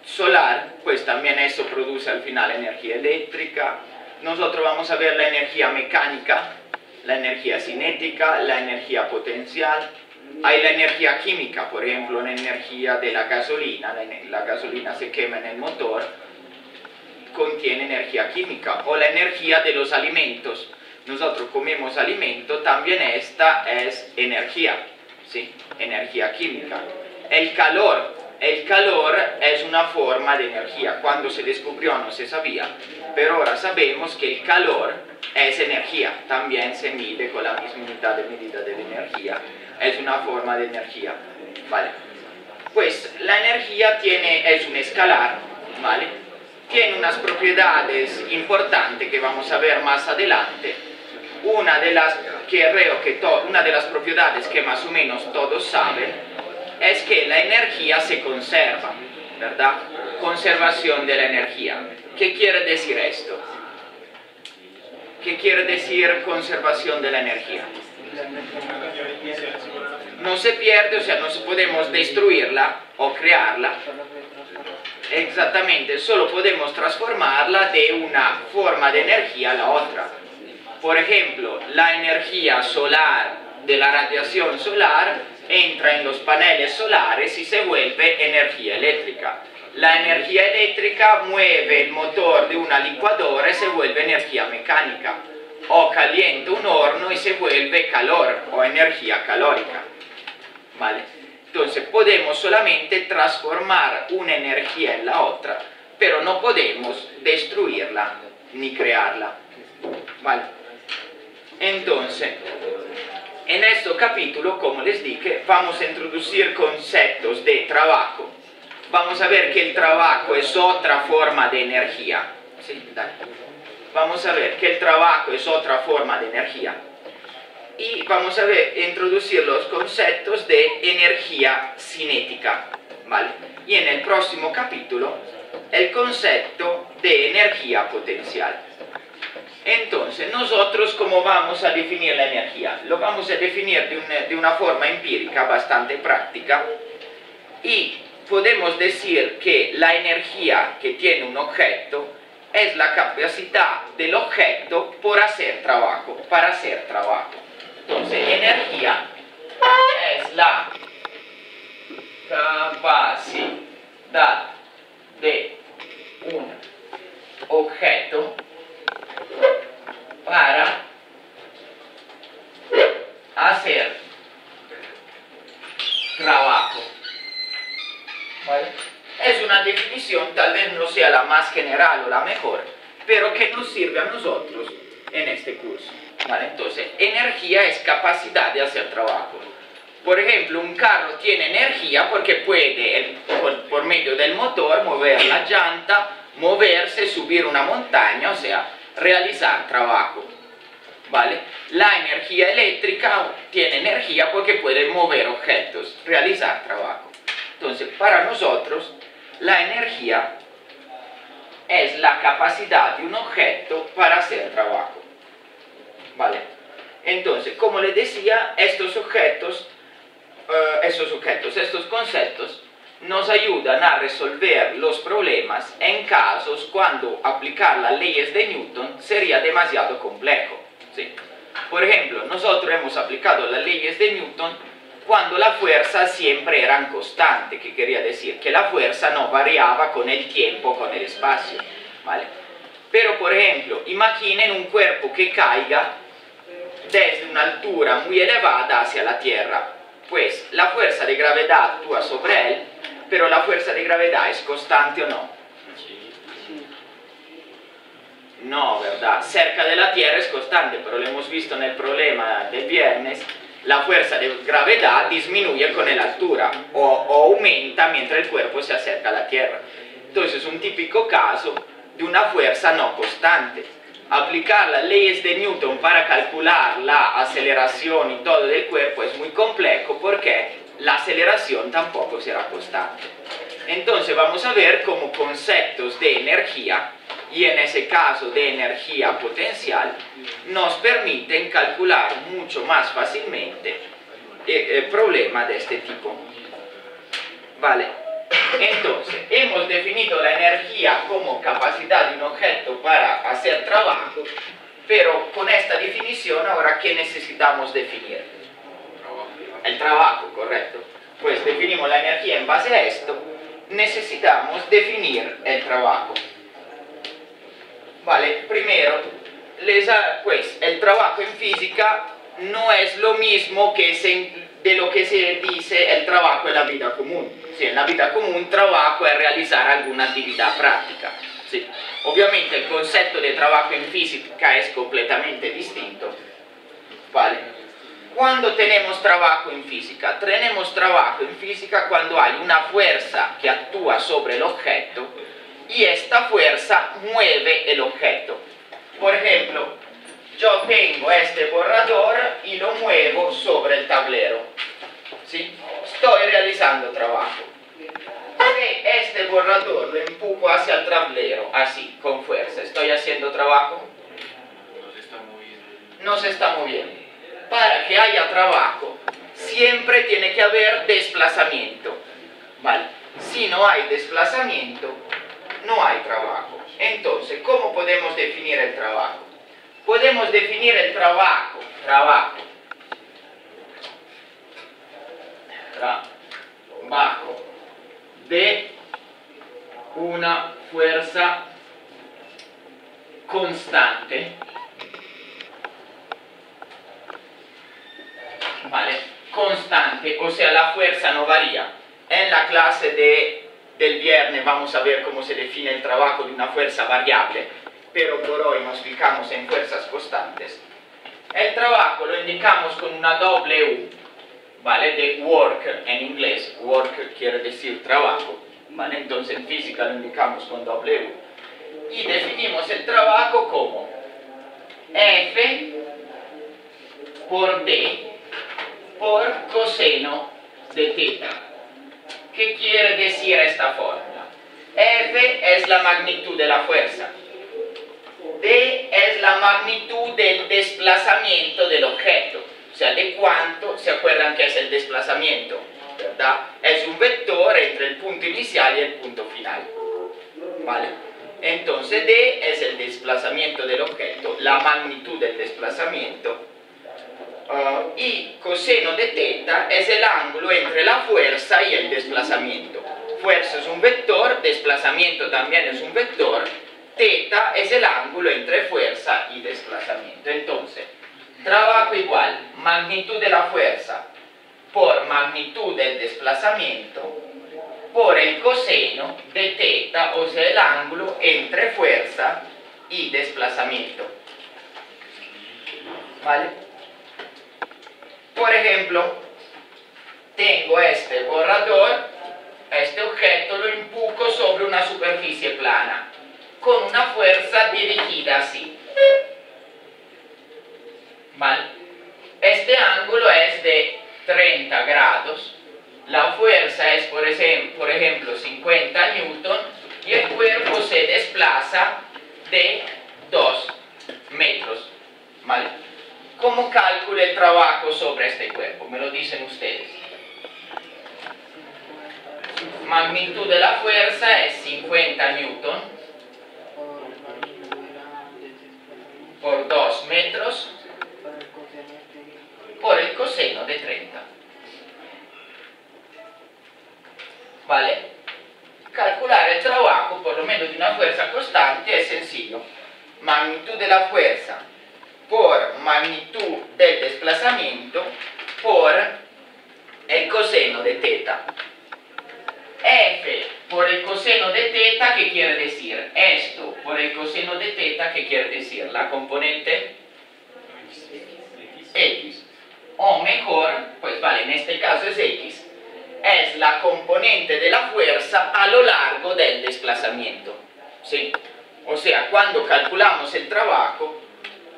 Solar, pues también eso produce al final energía eléctrica. Nosotros vamos a ver la energía mecánica, la energía cinética, la energía potencial. Hay la energía química, por ejemplo, la energía de la gasolina. La gasolina se quema en el motor, contiene energía química. O la energía de los alimentos. Nosotros comemos alimento, también esta es energía, ¿sí? Energía química. El calor es una forma de energía. Cuando se descubrió no se sabía, pero ahora sabemos que el calor es energía. También se mide con la misma unidad de medida de la energía. Es una forma de energía, ¿vale? Pues la energía es un escalar, ¿vale? Tiene unas propiedades importantes que vamos a ver más adelante. Una de las propiedades que más o menos todos saben es que la energía se conserva, ¿verdad? Conservación de la energía. ¿Qué quiere decir esto? ¿Qué quiere decir conservación de la energía? No se pierde, o sea, no podemos destruirla o crearla. Exactamente, solo podemos transformarla de una forma de energía a la otra. Por ejemplo, la energía solar de la radiación solar entra en los paneles solares y se vuelve energía eléctrica. La energía eléctrica mueve el motor de una licuadora y se vuelve energía mecánica. O calienta un horno y se vuelve calor o energía calórica. ¿Vale? Entonces podemos solamente transformar una energía en la otra, pero no podemos destruirla ni crearla. ¿Vale? Entonces, en este capítulo, como les dije, vamos a introducir conceptos de trabajo. Vamos a ver que el trabajo es otra forma de energía. ¿Sí? Vamos a ver que el trabajo es otra forma de energía. Y vamos a introducir los conceptos de energía cinética. ¿Vale? Y en el próximo capítulo, el concepto de energía potencial. Entonces, nosotros, ¿cómo vamos a definir la energía? Lo vamos a definir de una forma empírica, bastante práctica, y podemos decir que la energía que tiene un objeto es la capacidad del objeto para hacer trabajo. Entonces, energía es la capacidad de un objeto para hacer trabajo. ¿Vale? Es una definición, tal vez no sea la más general o la mejor, pero que nos sirve a nosotros en este curso. ¿Vale? Entonces, energía es capacidad de hacer trabajo. Por ejemplo, un carro tiene energía porque puede, por medio del motor, mover la llanta, moverse, subir una montaña, o sea, realizar trabajo. ¿Vale? La energía eléctrica tiene energía porque puede mover objetos, realizar trabajo. Entonces, para nosotros, la energía es la capacidad de un objeto para hacer trabajo. ¿Vale? Entonces, como les decía, estos conceptos nos ayudan a resolver los problemas en casos cuando aplicar las leyes de Newton sería demasiado complejo, ¿sí? Por ejemplo, nosotros hemos aplicado las leyes de Newton cuando la fuerza siempre era constante, que quería decir que la fuerza no variaba con el tiempo, con el espacio, ¿vale? Pero, por ejemplo, imaginen un cuerpo que caiga desde una altura muy elevada hacia la Tierra. Pues la fuerza de gravedad actúa sobre él, pero la fuerza de gravedad es constante o no. No, ¿verdad? Cerca de la Tierra es constante, pero lo hemos visto en el problema del viernes, la fuerza de gravedad disminuye con la altura o aumenta mientras el cuerpo se acerca a la Tierra. Entonces es un típico caso de una fuerza no constante. Aplicar las leyes de Newton para calcular la aceleración y todo del cuerpo es muy complejo porque la aceleración tampoco será constante. Entonces vamos a ver cómo conceptos de energía, y en ese caso de energía potencial, nos permiten calcular mucho más fácilmente problemas de este tipo. Vale. Entonces, hemos definido la energía como capacidad de un objeto para hacer trabajo, pero con esta definición, ahora, ¿qué necesitamos definir? El trabajo, correcto. Pues definimos la energía en base a esto, necesitamos definir el trabajo. Vale, primero, pues el trabajo en física no es lo mismo de lo que se dice el trabajo en la vida común. Sí, en la vida común trabajo es realizar alguna actividad práctica. Sí. Obviamente el concepto de trabajo en física es completamente distinto. Vale. Cuando tenemos trabajo en física? Tenemos trabajo en física cuando hay una fuerza que actúa sobre el objeto y esta fuerza mueve el objeto. Por ejemplo, yo tengo este borrador y lo muevo sobre el tablero. ¿Sí? Estoy realizando trabajo. Si este borrador lo empujo hacia el tablero, así, con fuerza, ¿estoy haciendo trabajo? No se está moviendo. No se está moviendo. Para que haya trabajo, siempre tiene que haber desplazamiento. ¿Vale? Si no hay desplazamiento, no hay trabajo. Entonces, ¿cómo podemos definir el trabajo? Podemos definir el trabajo de una fuerza constante, ¿vale? Constante, o sea, la fuerza no varía. En la clase del viernes vamos a ver cómo se define el trabajo de una fuerza variable, pero por hoy nos fijamos en fuerzas constantes. El trabajo lo indicamos con una doble U, ¿vale? De work en inglés. Work quiere decir trabajo, ¿vale? Entonces en física lo indicamos con doble U. Y definimos el trabajo como F por D por coseno de teta. ¿Qué quiere decir esta fórmula? F es la magnitud de la fuerza. D es la magnitud del desplazamiento del objeto. O sea, de cuánto, ¿se acuerdan que es el desplazamiento? ¿Verdad? Es un vector entre el punto inicial y el punto final. ¿Vale? Entonces D es el desplazamiento del objeto, la magnitud del desplazamiento. Y coseno de teta es el ángulo entre la fuerza y el desplazamiento. Fuerza es un vector, desplazamiento también es un vector, teta es el ángulo entre fuerza y desplazamiento. Entonces, trabajo igual, magnitud de la fuerza por magnitud del desplazamiento por el coseno de teta, o sea, el ángulo entre fuerza y desplazamiento. ¿Vale? Por ejemplo, tengo este borrador, este objeto lo empujo sobre una superficie plana, con una fuerza dirigida así. ¿Vale? Este ángulo es de 30 grados, la fuerza es por ejemplo 50 newton y el cuerpo se desplaza de 2 metros. ¿Vale? ¿Cómo calculo el trabajo sobre este cuerpo? Me lo dicen ustedes. Magnitud de la fuerza es 50 newton por 2 metros por el coseno de 30. ¿Vale? Calcular el trabajo, por lo menos de una fuerza constante, es sencillo. Magnitud de la fuerza por magnitud del desplazamiento por el coseno de teta. F por el coseno de teta, ¿qué quiere decir? Esto por el coseno de teta, ¿qué quiere decir? La componente X. O mejor, pues vale, en este caso es X. Es la componente de la fuerza a lo largo del desplazamiento. ¿Sí? O sea, cuando calculamos el trabajo,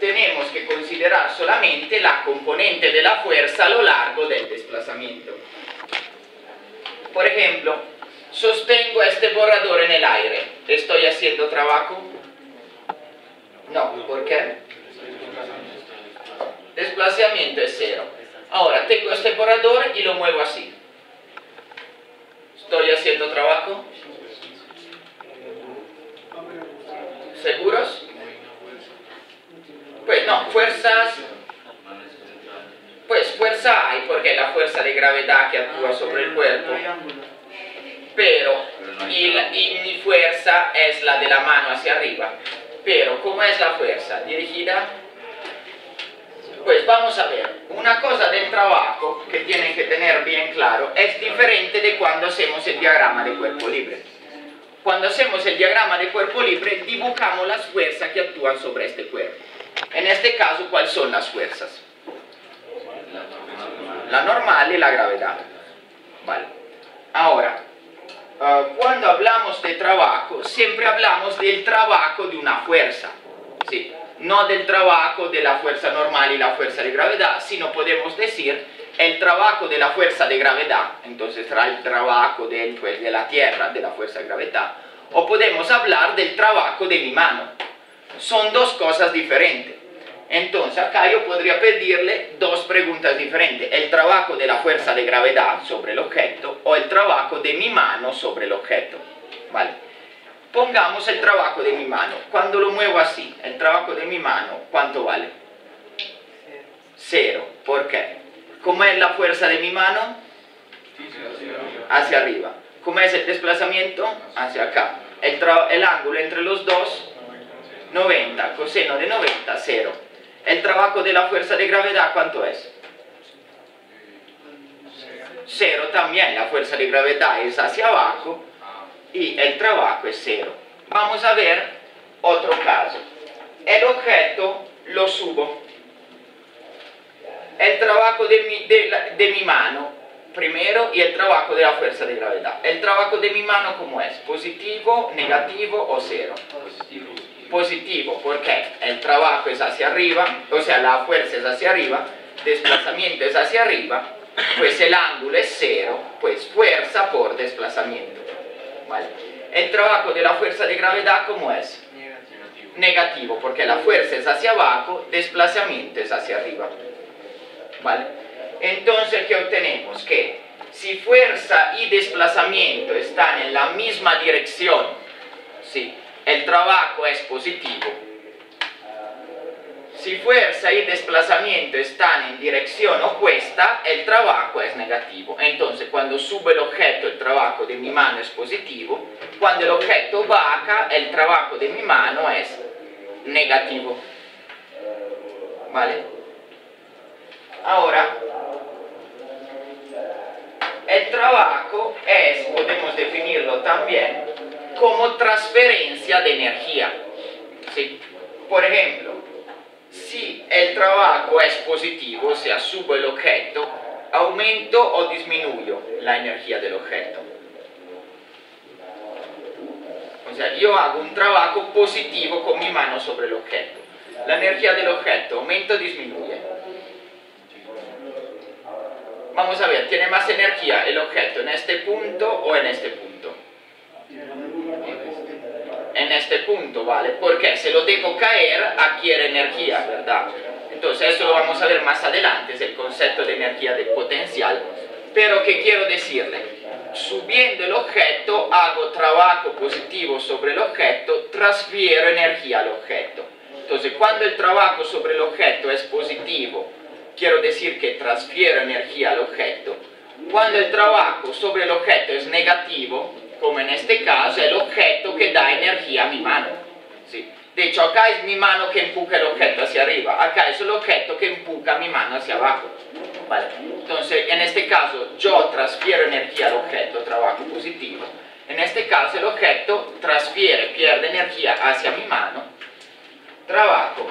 tenemos que considerar solamente la componente de la fuerza a lo largo del desplazamiento. Por ejemplo, sostengo este borrador en el aire. ¿Estoy haciendo trabajo? No, ¿por qué? Desplazamiento es 0. Ahora, tengo este borrador y lo muevo así. ¿Estoy haciendo trabajo? ¿Seguros? Pues no, fuerzas... Pues fuerza hay, porque es la fuerza de gravedad que actúa sobre el cuerpo. Pero, y mi fuerza es la de la mano hacia arriba. Pero, ¿cómo es la fuerza? ¿Dirigida? Pues vamos a ver, una cosa del trabajo que tienen que tener bien claro es diferente de cuando hacemos el diagrama de cuerpo libre. Cuando hacemos el diagrama de cuerpo libre, dibujamos las fuerzas que actúan sobre este cuerpo. En este caso, ¿cuáles son las fuerzas? La normal y la gravedad. Vale. Ahora, cuando hablamos de trabajo, siempre hablamos del trabajo de una fuerza. ¿Sí? No del trabajo de la fuerza normal y la fuerza de gravedad, sino podemos decir el trabajo de la fuerza de gravedad, entonces será el trabajo de la Tierra, de la fuerza de gravedad, o podemos hablar del trabajo de mi mano. Son dos cosas diferentes. Entonces acá yo podría pedirle dos preguntas diferentes: el trabajo de la fuerza de gravedad sobre el objeto o el trabajo de mi mano sobre el objeto. ¿Vale? Pongamos el trabajo de mi mano. Cuando lo muevo así, el trabajo de mi mano, ¿cuánto vale? 0. ¿Por qué? ¿Cómo es la fuerza de mi mano? Hacia arriba. ¿Cómo es el desplazamiento? Hacia acá. El ángulo entre los dos, 90. Coseno de 90, 0. El trabajo de la fuerza de gravedad, ¿cuánto es? 0 también. La fuerza de gravedad es hacia abajo y el trabajo es 0. Vamos a ver otro caso. El objeto lo subo. El trabajo de mi mano primero y el trabajo de la fuerza de gravedad. El trabajo de mi mano, ¿cómo es? ¿Positivo, negativo o 0? Positivo. Positivo, porque el trabajo es hacia arriba, o sea, la fuerza es hacia arriba, desplazamiento es hacia arriba, pues el ángulo es 0, pues fuerza por desplazamiento. ¿Vale? El trabajo de la fuerza de gravedad, ¿cómo es? Negativo, porque la fuerza es hacia abajo, desplazamiento es hacia arriba. ¿Vale? Entonces, ¿qué obtenemos? Que si fuerza y desplazamiento están en la misma dirección, ¿sí?, el trabajo es positivo. Si fuerza y desplazamiento están en dirección opuesta, el trabajo es negativo. Entonces, cuando sube el objeto, el trabajo de mi mano es positivo. Cuando el objeto baja, el trabajo de mi mano es negativo. ¿Vale? Ahora, el trabajo es, podemos definirlo también como transferencia de energía. ¿Sí? Por ejemplo, si el trabajo es positivo, o sea, subo el objeto, aumento o disminuyo la energía del objeto. O sea, yo hago un trabajo positivo con mi mano sobre el objeto. La energía del objeto aumenta o disminuye. Vamos a ver, ¿tiene más energía el objeto en este punto o en este punto? En este punto, ¿vale? Porque si lo dejo caer, adquiere energía, ¿verdad? Entonces eso lo vamos a ver más adelante, es el concepto de energía de potencial. Pero ¿qué quiero decirle? Subiendo el objeto, hago trabajo positivo sobre el objeto, transfiero energía al objeto. Entonces, cuando el trabajo sobre el objeto es positivo, quiero decir que transfiero energía al objeto. Cuando el trabajo sobre el objeto es negativo, como en este caso, es el objeto que da energía a mi mano. ¿Sí? De hecho, acá es mi mano que empuja el objeto hacia arriba, acá es el objeto que empuja mi mano hacia abajo. ¿Vale? Entonces, en este caso, yo transfiero energía al objeto, trabajo positivo. En este caso, el objeto transfiere, pierde energía hacia mi mano, trabajo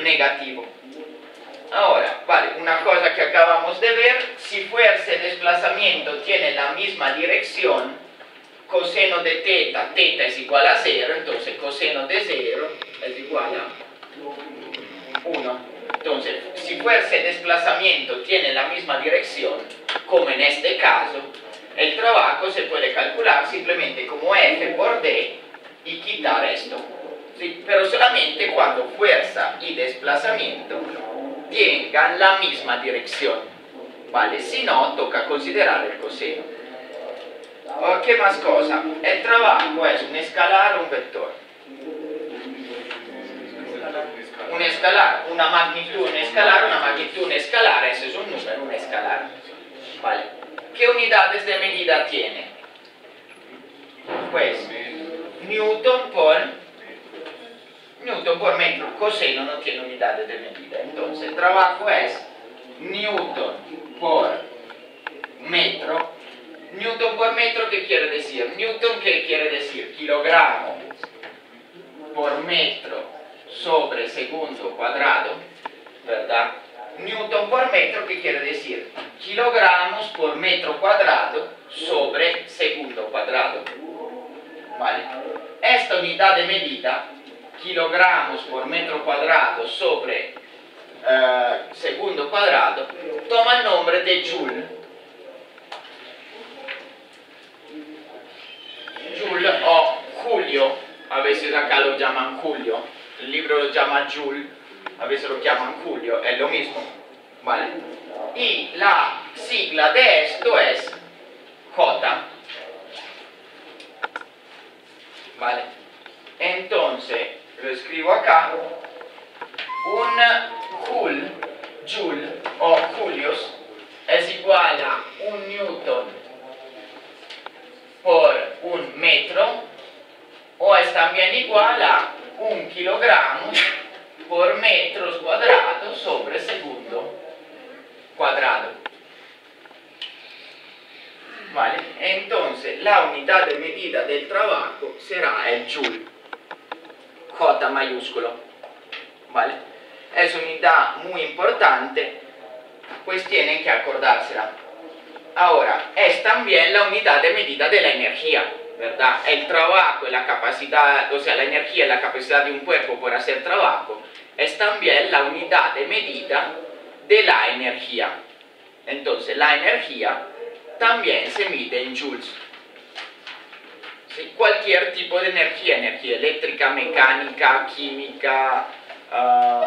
negativo. Ahora, vale, una cosa que acabamos de ver, si fuerza y desplazamiento tienen la misma dirección, coseno de teta, teta es igual a 0, entonces coseno de 0 es igual a 1. Entonces, si fuerza y desplazamiento tienen la misma dirección, como en este caso, el trabajo se puede calcular simplemente como F por D y quitar esto. ¿Sí? Pero solamente cuando fuerza y desplazamiento tengan la misma dirección. ¿Vale? Si no, toca considerar el coseno. ¿Qué más cosa? El trabajo es un escalar o un vector. Un escalar, una magnitud, un escalar, ese es un número, un escalar. ¿Vale? ¿Qué unidades de medida tiene? Pues, Newton por metro. Coseno no tiene unidades de medida. Entonces, el trabajo es Newton por metro. Newton por metro, ¿qué quiere decir? Newton, ¿qué quiere decir? Kilogramo por metro sobre segundo cuadrado, ¿verdad? Newton por metro, ¿qué quiere decir? Kilogramos por metro cuadrado sobre segundo cuadrado. ¿Vale? Esta unidad de medida, kilogramos por metro cuadrado sobre segundo cuadrado, toma el nombre de Joule. Joule o Julio, a veces acá lo llaman Julio, el libro lo llama Joule, a veces lo llaman Julio, es lo mismo, ¿vale? Y la sigla de esto es J, ¿vale? Entonces, lo escribo acá, un Joule o Julius es igual a un Newton por un metro, o es también igual a un kilogramo por metros cuadrados sobre segundo cuadrado. ¿Vale? Entonces, la unidad de medida del trabajo será el Joule, J mayúsculo. ¿Vale? Es una unidad muy importante, pues tienen que acordársela. Ahora, es también la unidad de medida de la energía, ¿verdad? El trabajo y la capacidad, o sea, la energía y la capacidad de un cuerpo por hacer trabajo, es también la unidad de medida de la energía. Entonces, la energía también se mide en joules. ¿Sí? Cualquier tipo de energía, energía eléctrica, mecánica, química,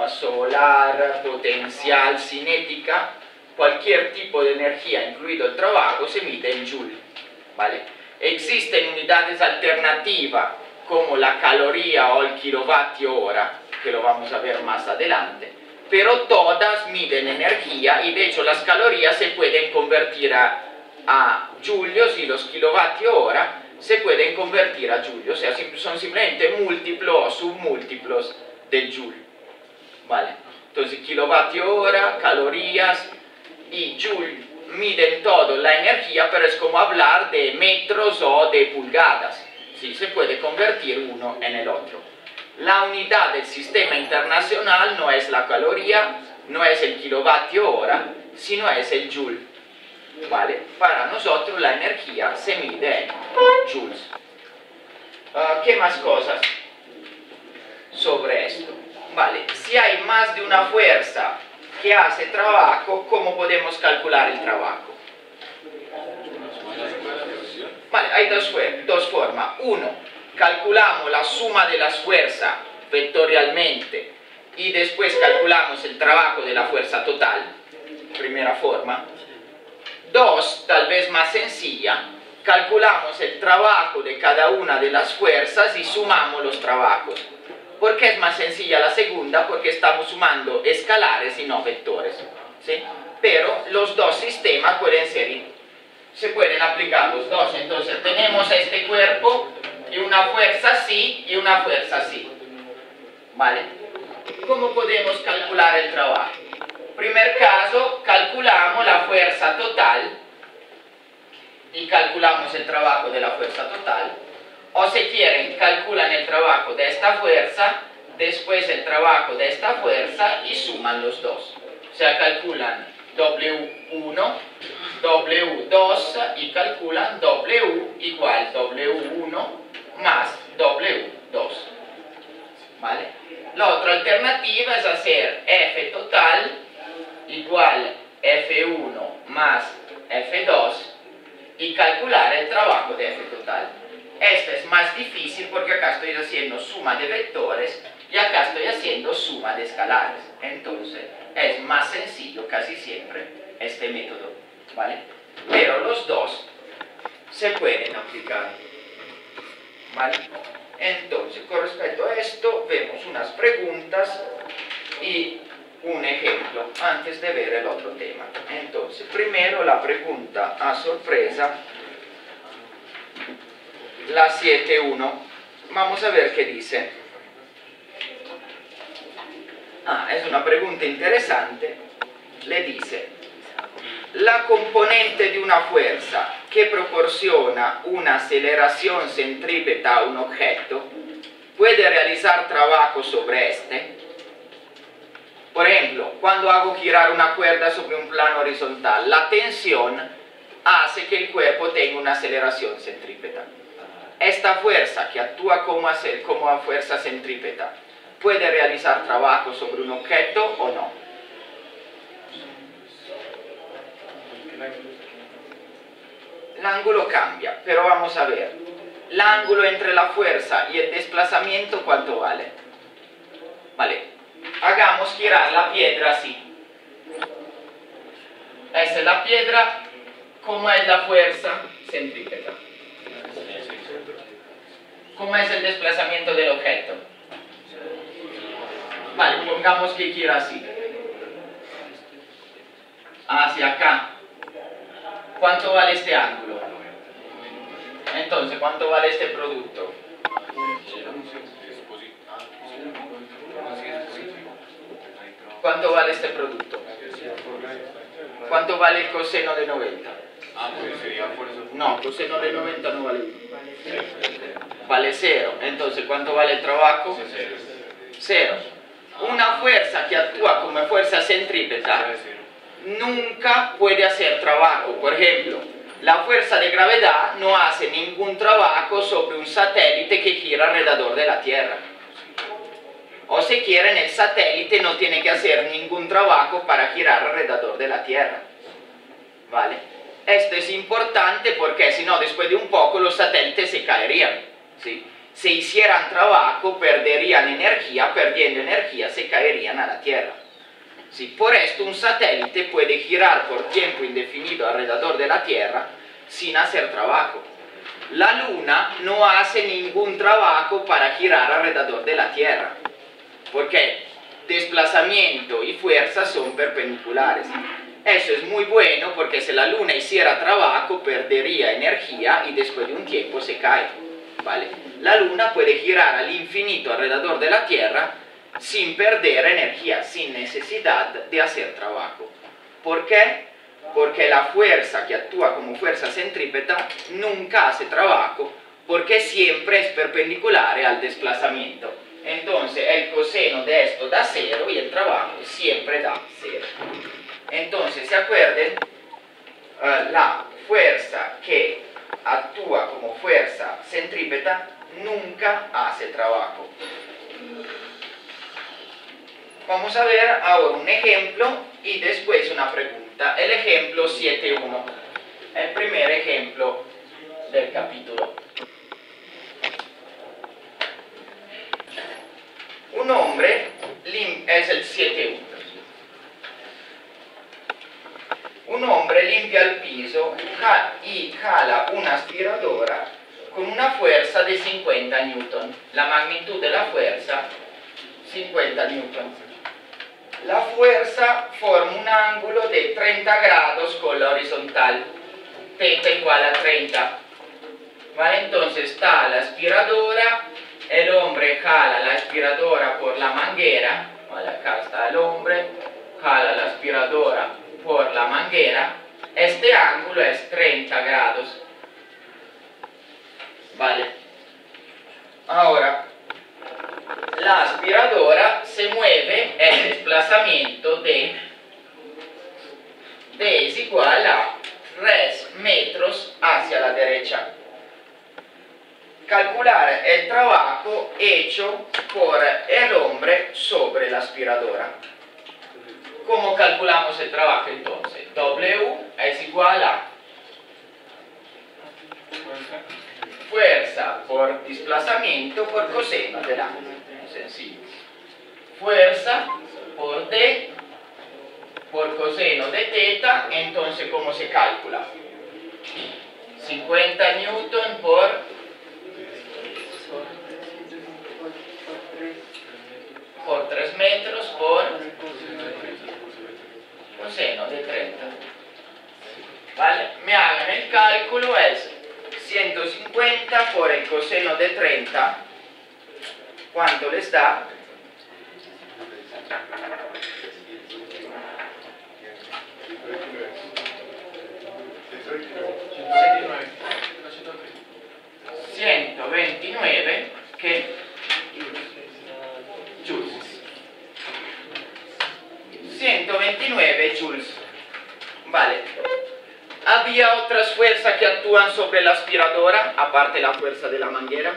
solar, potencial, cinética, cualquier tipo de energía, incluido el trabajo, se mide en joule, ¿vale? Existen unidades alternativas como la caloría o el kilovatio hora, que lo vamos a ver más adelante, pero todas miden energía y de hecho las calorías se pueden convertir a julios y los kilovatios hora se pueden convertir a julios, o sea, son simplemente múltiplos o submúltiplos del joule, ¿vale? Entonces kilovatio hora, calorías y joule miden todo la energía, pero es como hablar de metros o de pulgadas, ¿sí? Se puede convertir uno en el otro. La unidad del sistema internacional no es la caloría, no es el kilovatio hora, sino es el joule, ¿vale? Para nosotros la energía se mide en joules. ¿Qué más cosas sobre esto? Vale, si hay más de una fuerza que hace trabajo, ¿cómo podemos calcular el trabajo? Vale, hay dos formas. Uno, calculamos la suma de las fuerzas vectorialmente y después calculamos el trabajo de la fuerza total, primera forma. 2, tal vez más sencilla, calculamos el trabajo de cada una de las fuerzas y sumamos los trabajos. ¿Por qué es más sencilla la segunda? Porque estamos sumando escalares y no vectores, ¿sí? Pero los dos sistemas se pueden aplicar los dos. Entonces tenemos este cuerpo y una fuerza así y una fuerza así, ¿vale? ¿Cómo podemos calcular el trabajo? Primer caso, calculamos la fuerza total y calculamos el trabajo de la fuerza total. O si quieren, calculan el trabajo de esta fuerza, después el trabajo de esta fuerza y suman los dos. O sea, calculan W1, W2 y calculan W igual W1 más W2. ¿Vale? La otra alternativa es hacer F total igual F1 más F2 y calcular el trabajo de F total. Este es más difícil porque acá estoy haciendo suma de vectores y acá estoy haciendo suma de escalares. Entonces es más sencillo casi siempre este método, ¿vale? Pero los dos se pueden aplicar, ¿vale? Entonces, con respecto a esto, vemos unas preguntas y un ejemplo antes de ver el otro tema. Entonces, primero la pregunta a sorpresa, la 7.1. Vamos a ver qué dice. Es una pregunta interesante. Le dice: la componente de una fuerza que proporciona una aceleración centrípeta a un objeto puede realizar trabajo sobre este. Por ejemplo, cuando hago girar una cuerda sobre un plano horizontal, la tensión hace que el cuerpo tenga una aceleración centrípeta. Esta fuerza que actúa como fuerza centrípeta puede realizar trabajo sobre un objeto o no. El ángulo cambia, pero vamos a ver. El ángulo entre la fuerza y el desplazamiento, ¿cuánto vale? Vale, hagamos girar la piedra así. Esa es la piedra. ¿Cómo es la fuerza centrípeta? ¿Cómo es el desplazamiento del objeto? Vale, pongamos que gira así. Hacia acá. ¿Cuánto vale este ángulo? Entonces, ¿cuánto vale este producto? ¿Cuánto vale este producto? ¿Cuánto vale el coseno de 90? No, coseno de 90 no vale 1. Vale 0. Entonces, ¿cuánto vale el trabajo? 0. Una fuerza que actúa como fuerza centrípeta nunca puede hacer trabajo. Por ejemplo, la fuerza de gravedad no hace ningún trabajo sobre un satélite que gira alrededor de la Tierra. O si quieren, el satélite no tiene que hacer ningún trabajo para girar alrededor de la Tierra. ¿Vale? Esto es importante porque si no, después de un poco los satélites se caerían, ¿sí? Si hicieran trabajo, perderían energía, perdiendo energía se caerían a la Tierra. Sí, por esto un satélite puede girar por tiempo indefinido alrededor de la Tierra sin hacer trabajo. La Luna no hace ningún trabajo para girar alrededor de la Tierra, porque desplazamiento y fuerza son perpendiculares. Eso es muy bueno porque si la Luna hiciera trabajo perdería energía y después de un tiempo se cae, ¿vale? La Luna puede girar al infinito alrededor de la Tierra sin perder energía, sin necesidad de hacer trabajo. ¿Por qué? Porque la fuerza que actúa como fuerza centrípeta nunca hace trabajo porque siempre es perpendicular al desplazamiento. Entonces el coseno de esto da 0 y el trabajo siempre da 0. Entonces, ¿se acuerden? La fuerza que actúa como fuerza centrípeta nunca hace trabajo. Vamos a ver ahora un ejemplo y después una pregunta. El ejemplo 7.1, el primer ejemplo del capítulo. Un hombre es el 7.1. Un hombre limpia el piso y jala una aspiradora con una fuerza de 50 newton. La magnitud de la fuerza, 50 newton. La fuerza forma un ángulo de 30 grados con la horizontal, θ igual a 30. ¿Vale? Entonces está la aspiradora, el hombre jala la aspiradora por la manguera, ¿vale? Acá está el hombre, jala la aspiradora por la manguera, este ángulo es 30 grados. ¿Vale? Ahora, la aspiradora se mueve, el desplazamiento D es igual a 3 metros hacia la derecha. Calcular el trabajo hecho por el hombre sobre la aspiradora. ¿Cómo calculamos el trabajo entonces? W es igual a fuerza por desplazamiento por coseno del ángulo. Sencillo. Fuerza por D por coseno de θ, entonces ¿cómo se calcula? 50 newton por 3 metros por coseno de 30. ¿Vale? Me hagan el cálculo, es 150 por el coseno de 30. ¿Cuánto les da? ¿129 qué? Joules. 129 joules. Vale. ¿Había otras fuerzas que actúan sobre la aspiradora, aparte la fuerza de la manguera?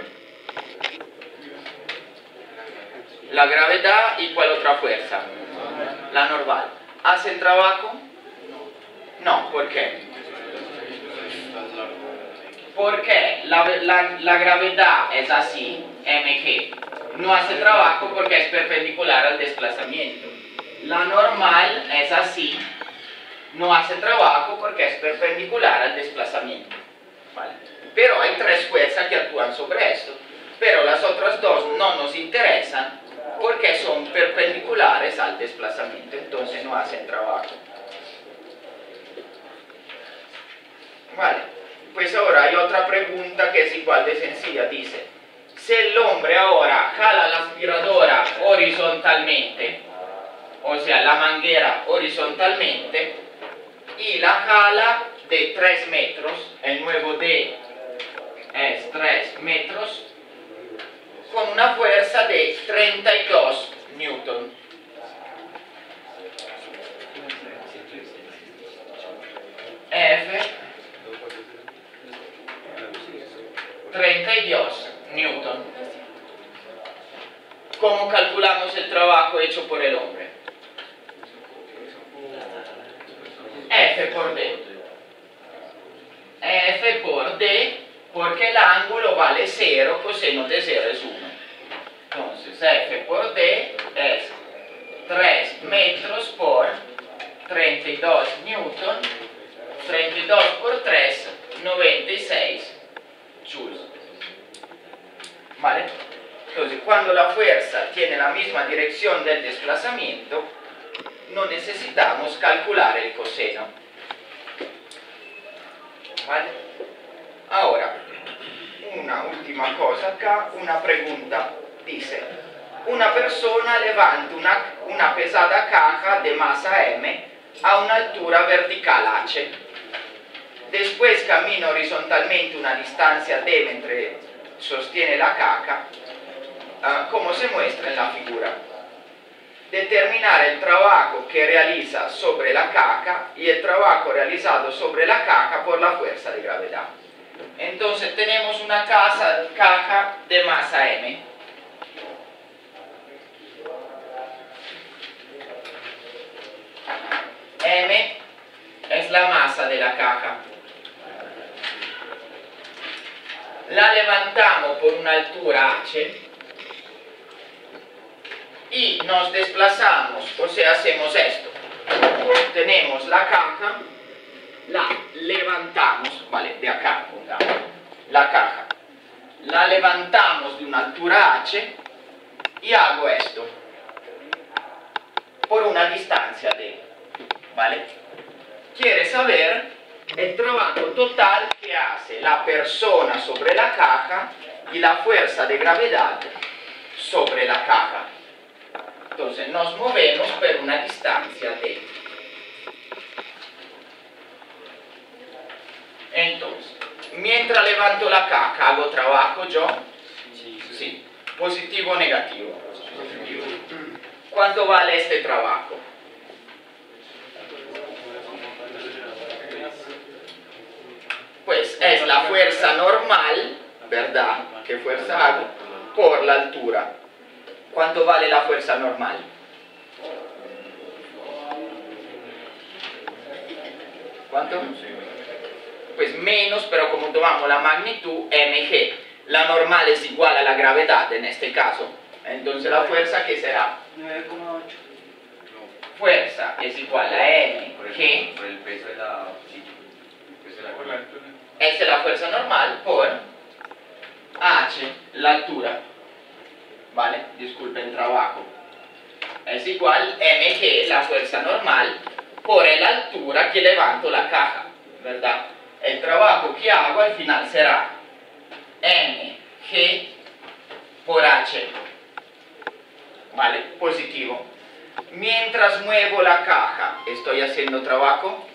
La gravedad, ¿y cuál otra fuerza? La normal. ¿Hace el trabajo? No, ¿por qué? Porque la gravedad es así, mg. No hace trabajo porque es perpendicular al desplazamiento. La normal es así, no hace trabajo porque es perpendicular al desplazamiento. ¿Vale? Pero hay 3 fuerzas que actúan sobre esto, pero las otras 2 no nos interesan porque son perpendiculares al desplazamiento, entonces no hacen trabajo. Vale. Pues ahora hay otra pregunta que es igual de sencilla, dice, si el hombre ahora jala la aspiradora horizontalmente, o sea, la manguera horizontalmente, y la jala de 3 metros, el nuevo D es 3 metros, con una fuerza de 32 newton. F 32 newton. ¿Cómo calculamos el trabajo hecho por el hombre? F por D. F por D, porque el ángulo vale 0, coseno de 0 es 1. Entonces F por D es 3 metros por 32 newton, 32 por 3, 96 joules. ¿Vale? Entonces, cuando la fuerza tiene la misma dirección del desplazamiento, no necesitamos calcular el coseno. ¿Vale? Ahora, una última cosa acá, una pregunta. Dice, una persona levanta una pesada caja de masa M a una altura vertical h. Después camina horizontalmente una distancia d mentre sostiene la caja, como se muestra en la figura. Determinar el trabajo que realiza sobre la caja y el trabajo realizado sobre la caja por la fuerza de gravedad. Entonces tenemos una caja de masa M. M es la masa de la caja. La levantamos por una altura h y nos desplazamos, o sea, hacemos esto. Tenemos la caja, la levantamos, vale, de acá, pongamos, la caja, la levantamos de una altura h y hago esto, por una distancia d, ¿vale? Quiere saber el trabajo total que hace la persona sobre la caja y la fuerza de gravedad sobre la caja. Entonces nos movemos por una distancia d. Entonces, mientras levanto la caja, ¿hago trabajo yo? Sí. ¿Positivo o negativo? Positivo. ¿Cuánto vale este trabajo? Pues es la fuerza normal, ¿verdad? ¿Qué fuerza hago? Por la altura. ¿Cuánto vale la fuerza normal? ¿Cuánto? Pues menos, pero como tomamos la magnitud, mg. La normal es igual a la gravedad en este caso. Entonces la fuerza, ¿qué será? 9,8. Fuerza es igual a m, Por g. el peso de la... Sí, el peso de la cola. Esta es la fuerza normal por h, la altura. ¿Vale? Disculpen, trabajo. Es igual mg, la fuerza normal, por la altura que levanto la caja, ¿verdad? El trabajo que hago al final será mg por h, ¿vale? Positivo. Mientras muevo la caja, ¿estoy haciendo trabajo?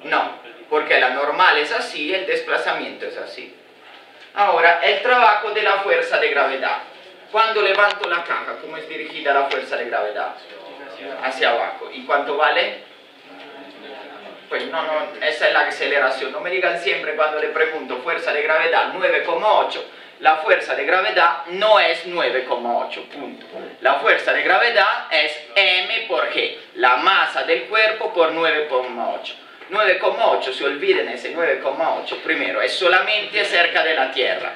No, porque la normal es así, el desplazamiento es así. Ahora, el trabajo de la fuerza de gravedad. Cuando levanto la caja, ¿cómo es dirigida la fuerza de gravedad? Hacia abajo. ¿Y cuánto vale? Pues no, esa es la aceleración. No me digan siempre cuando le pregunto fuerza de gravedad 9,8. La fuerza de gravedad no es 9,8, punto. La fuerza de gravedad es m por g, la masa del cuerpo por 9,8. 9,8, se olviden ese 9,8. Primero, es solamente cerca de la Tierra.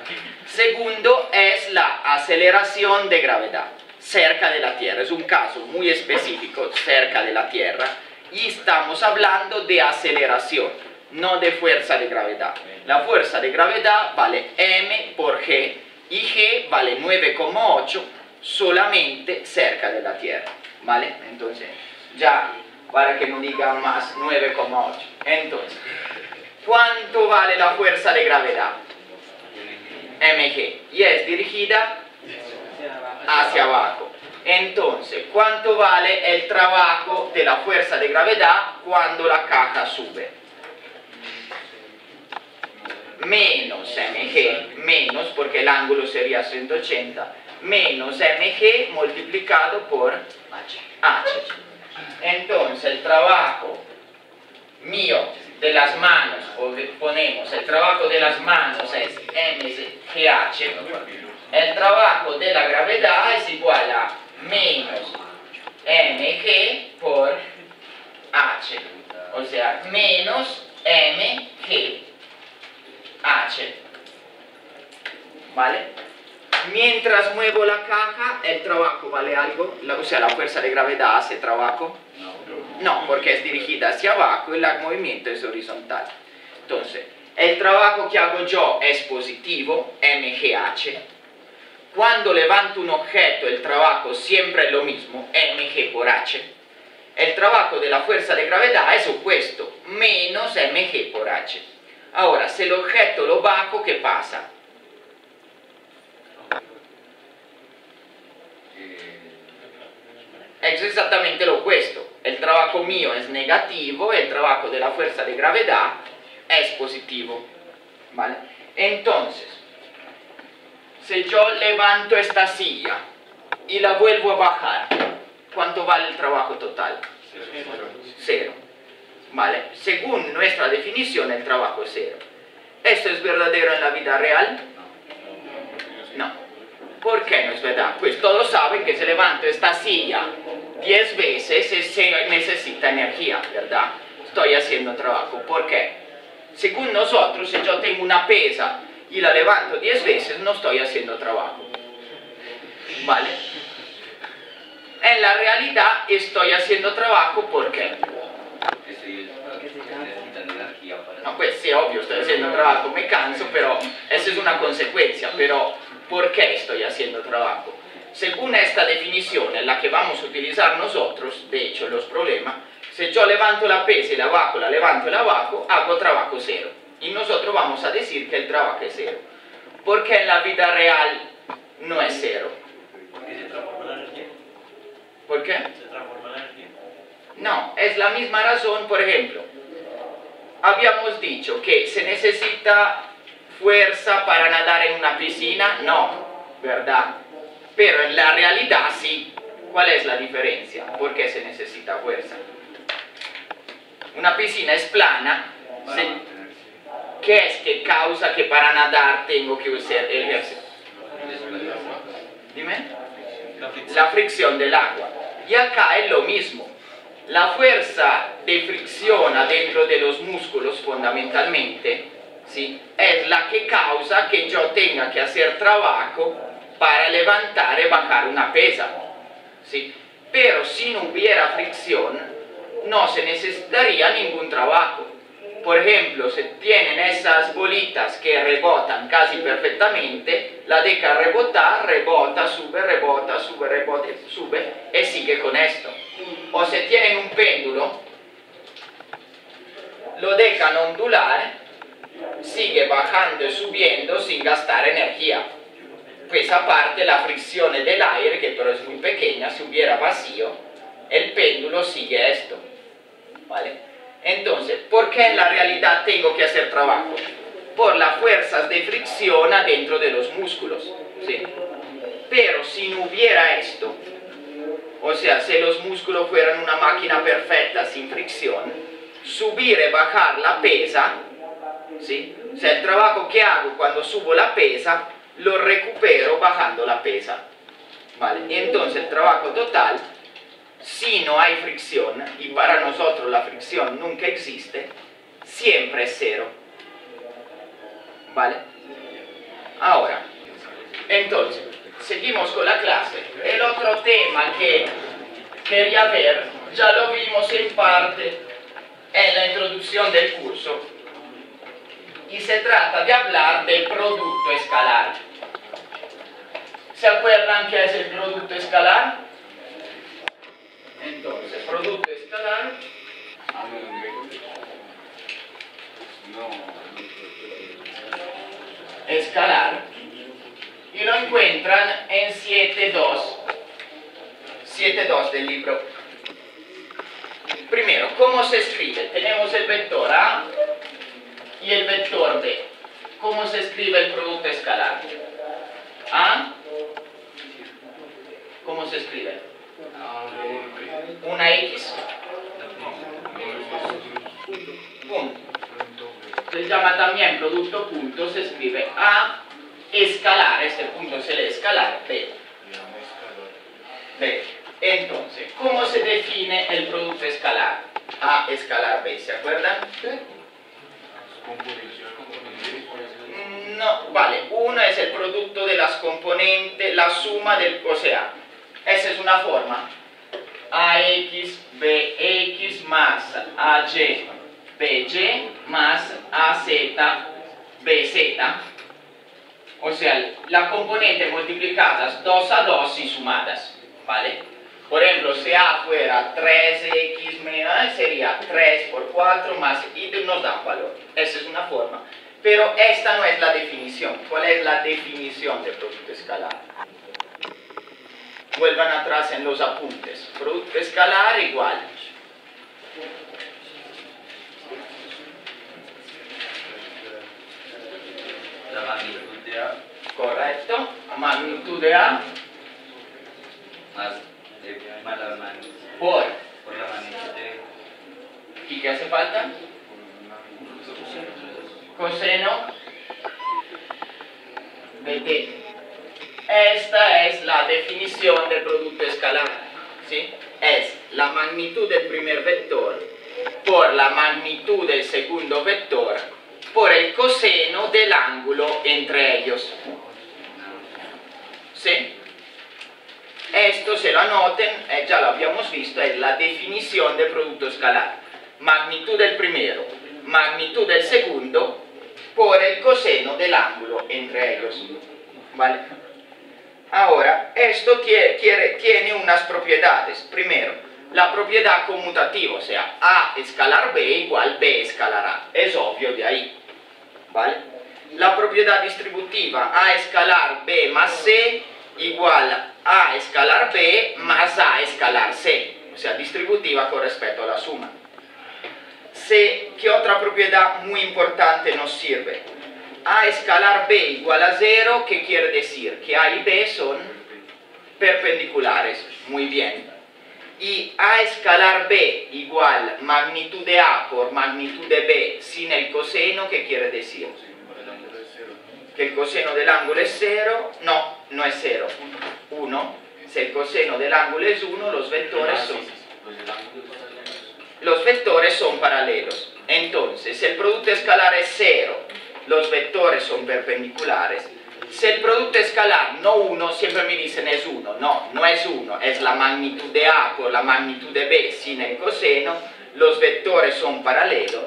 Segundo, es la aceleración de gravedad cerca de la Tierra. Es un caso muy específico, cerca de la Tierra. Y estamos hablando de aceleración, no de fuerza de gravedad. La fuerza de gravedad vale m por g y g vale 9,8 solamente cerca de la Tierra, ¿vale? Entonces, ya, para que no digan más 9,8. Entonces, ¿cuánto vale la fuerza de gravedad? mg, y es dirigida hacia abajo. Entonces, ¿cuánto vale el trabajo de la fuerza de gravedad cuando la caja sube? Menos mg, menos porque el ángulo sería 180, menos mg multiplicado por h. Entonces, el trabajo mío de las manos, ponemos, el trabajo de las manos es mgh, el trabajo de la gravedad es igual a menos mg por h, o sea, menos mgh, ¿vale? Mientras muevo la caja, ¿el trabajo vale algo? O sea, ¿la fuerza de gravedad hace trabajo? No, porque es dirigida hacia abajo y el movimiento es horizontal. Entonces, el trabajo que hago yo es positivo, mgh. Cuando levanto un objeto, el trabajo siempre es lo mismo, mg por h. El trabajo de la fuerza de gravedad es opuesto, menos mg por h. Ahora, si el objeto lo bajo, ¿qué pasa? Es exactamente lo opuesto. El trabajo mío es negativo, el trabajo de la fuerza de gravedad es positivo, ¿vale? Entonces, si yo levanto esta silla y la vuelvo a bajar, ¿cuánto vale el trabajo total? Cero. ¿Vale? Según nuestra definición, el trabajo es cero. ¿Esto es verdadero en la vida real? No. ¿Por qué no es verdad? Pues todos saben que si levanto esta silla 10 veces se necesita energía, ¿verdad? Estoy haciendo trabajo. ¿Por qué? Según nosotros, si yo tengo una pesa y la levanto 10 veces, no estoy haciendo trabajo. ¿Vale? En la realidad estoy haciendo trabajo, ¿por qué? Estoy necesitando energía para... No, pues sí, obvio, estoy haciendo trabajo, me canso, pero esa es una consecuencia. Pero, ¿por qué estoy haciendo trabajo? Según esta definición, en la que vamos a utilizar nosotros, de hecho, los problemas, si yo levanto la pesa y la bajo, la levanto y la bajo, hago trabajo cero. Y nosotros vamos a decir que el trabajo es cero. Porque en la vida real no es cero. Porque se transforma la energía. ¿Por qué? Se transforma la energía. No, es la misma razón, por ejemplo, habíamos dicho que se necesita fuerza para nadar en una piscina, no, ¿verdad? Pero en la realidad sí. ¿Cuál es la diferencia? ¿Por qué se necesita fuerza? Una piscina es plana, ¿qué es que causa que para nadar tengo que usar el ejercicio? Dime. La fricción del agua. Y acá es lo mismo. La fuerza de fricción adentro de los músculos fundamentalmente, ¿sí?, es la que causa que yo tenga que hacer trabajo para levantar y bajar una pesa, ¿sí? Pero si no hubiera fricción, no se necesitaría ningún trabajo. Por ejemplo, si tienen esas bolitas que rebotan casi perfectamente, la deja rebotar, rebota, sube, rebota, sube, rebota, sube, y sigue con esto. O si tienen un péndulo, lo dejan ondular, sigue bajando y subiendo sin gastar energía. Pues aparte la fricción del aire, que pero es muy pequeña, si hubiera vacío, el péndulo sigue esto, ¿vale? Entonces, ¿por qué en la realidad tengo que hacer trabajo? Por las fuerzas de fricción adentro de los músculos, ¿sí? Pero si no hubiera esto, o sea, si los músculos fueran una máquina perfecta sin fricción, subir y bajar la pesa, ¿sí?, o sea, el trabajo que hago cuando subo la pesa, lo recupero bajando la pesa, ¿vale? Y entonces el trabajo total, si no hay fricción, y para nosotros la fricción nunca existe, siempre es cero, ¿vale? Ahora, entonces, seguimos con la clase. El otro tema que quería ver, ya lo vimos en parte en la introducción del curso, y se trata de hablar del producto escalar. ¿Se acuerdan qué es el producto escalar? Entonces, producto escalar escalar, y lo encuentran en 7.2 del libro. Primero, ¿cómo se escribe? Tenemos el vector A y el vector B. ¿Cómo se escribe el producto escalar? A, ¿cómo se escribe? Una X, punto. Se llama también producto punto, se escribe A escalar, este punto se lee escalar, B. B. Entonces, ¿cómo se define el producto escalar? A escalar B, ¿se acuerdan? No, vale, uno es el producto de las componentes, la suma del, o sea, esa es una forma. AX, BX más AY, BY más AZ, BZ. O sea, la componente multiplicadas 2 a 2 y sumadas, ¿vale? Por ejemplo, si A fuera 3X menos, sería 3 por 4 más Y nos da un valor. Esa es una forma. Pero esta no es la definición. ¿Cuál es la definición de producto escalar? Vuelvan atrás en los apuntes. Producto escalar igual. La magnitud de A Correcto. Magnitud de A más la magnitud por. por la magnitud de... ¿Y qué hace falta? Coseno de t. Esta es la definición del producto escalar, ¿sí? Es la magnitud del primer vector por la magnitud del segundo vector por el coseno del ángulo entre ellos, ¿sí? Esto se lo anoten, ya lo habíamos visto, es la definición de producto escalar. Magnitud del primero, magnitud del segundo, por el coseno del ángulo entre ellos. ¿Vale? Ahora, esto tiene unas propiedades. Primero, la propiedad conmutativa, o sea, A escalar B igual B escalar A. Es obvio de ahí. ¿Vale? La propiedad distributiva, A escalar B más C igual A escalar B más A escalar C. O sea, distributiva con respecto a la suma. ¿Qué otra propiedad muy importante nos sirve? A escalar B igual a 0, ¿qué quiere decir? Que A y B son perpendiculares. Muy bien. Y A escalar B igual magnitud de A por magnitud de B sin el coseno, ¿qué quiere decir? Que el coseno del ángulo es 0. No, no es 0. 1. Si el coseno del ángulo es 1, los vectores son paralelos. Entonces, el producto escalar es 0, los vectores son perpendiculares. Si el producto escalar no 1, siempre me dicen es 1. No, no es 1, es la magnitud de A por la magnitud de B sin el coseno, los vectores son paralelos.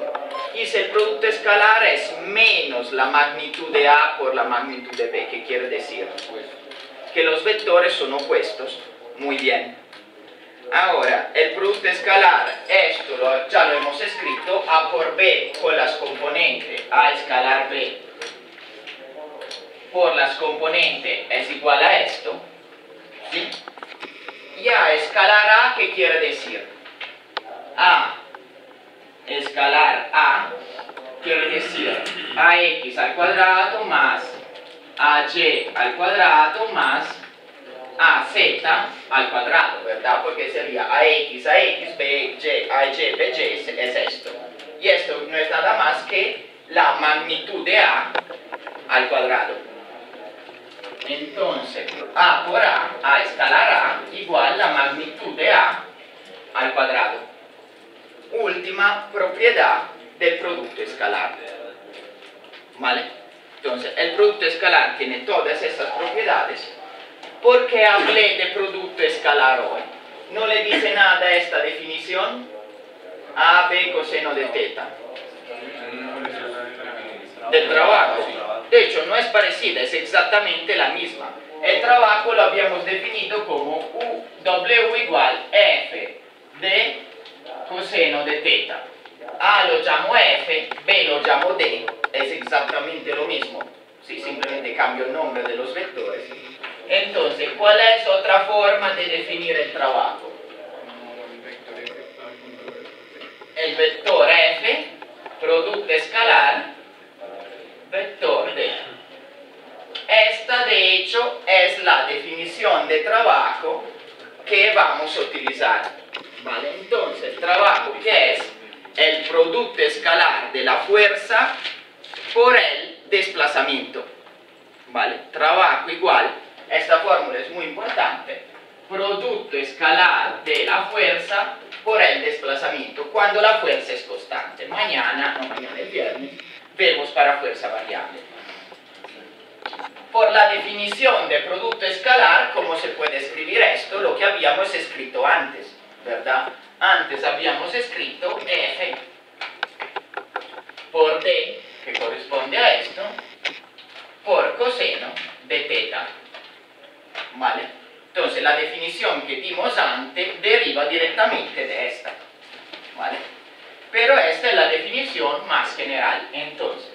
Y si el producto escalar es menos la magnitud de A por la magnitud de B, ¿qué quiere decir? Que los vectores son opuestos. Muy bien. Ahora, el producto escalar, esto ya lo hemos escrito, A por B con las componentes A escalar B por las componentes es igual a esto, ¿sí? Y A escalar A, ¿qué quiere decir? A escalar A quiere decir AX al cuadrado más AY al cuadrado más AZ al cuadrado, ¿verdad? Porque sería AX, BY, AY, BY es esto. Y esto no es nada más que la magnitud de A al cuadrado. Entonces, A por A escalar A, igual la magnitud de A al cuadrado. Última propiedad del producto escalar. ¿Vale? Entonces, el producto escalar tiene todas estas propiedades. ¿Por qué hablé de producto escalar hoy? ¿No le dice nada esta definición? A, B, coseno de teta. Del trabajo. De hecho, no es parecida, es exactamente la misma. El trabajo lo habíamos definido como W igual F de coseno de teta. A lo llamo F, B lo llamo D, es exactamente lo mismo. Sí, simplemente cambio el nombre de los vectores. Entonces, ¿cuál es otra forma de definir el trabajo? El vector F, producto escalar, vector D. Esta, de hecho, es la definición de trabajo que vamos a utilizar. ¿Vale? Entonces, el trabajo, ¿qué es? El producto escalar de la fuerza por el desplazamiento. ¿Vale? Trabajo igual, esta fórmula es muy importante, producto escalar de la fuerza por el desplazamiento, cuando la fuerza es constante. Mañana, el viernes, vemos para fuerza variable. Por la definición de producto escalar, ¿cómo se puede escribir esto? Lo que habíamos escrito antes, ¿verdad? Antes habíamos escrito F por D, que corresponde a esto, por coseno de teta. ¿Vale? Entonces, la definición que dimos antes deriva directamente de esta. ¿Vale? Pero esta es la definición más general. Entonces,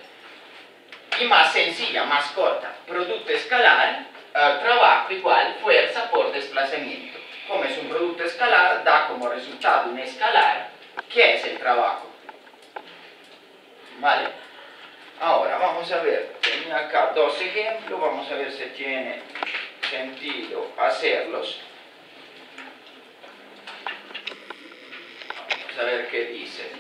y más sencilla, más corta. Producto escalar, trabajo igual fuerza por desplazamiento. Como es un producto escalar, da como resultado un escalar, que es el trabajo. ¿Vale? Ahora, vamos a ver, tenía acá dos ejemplos, vamos a ver si tiene sentido hacerlos. Vamos a ver qué dice.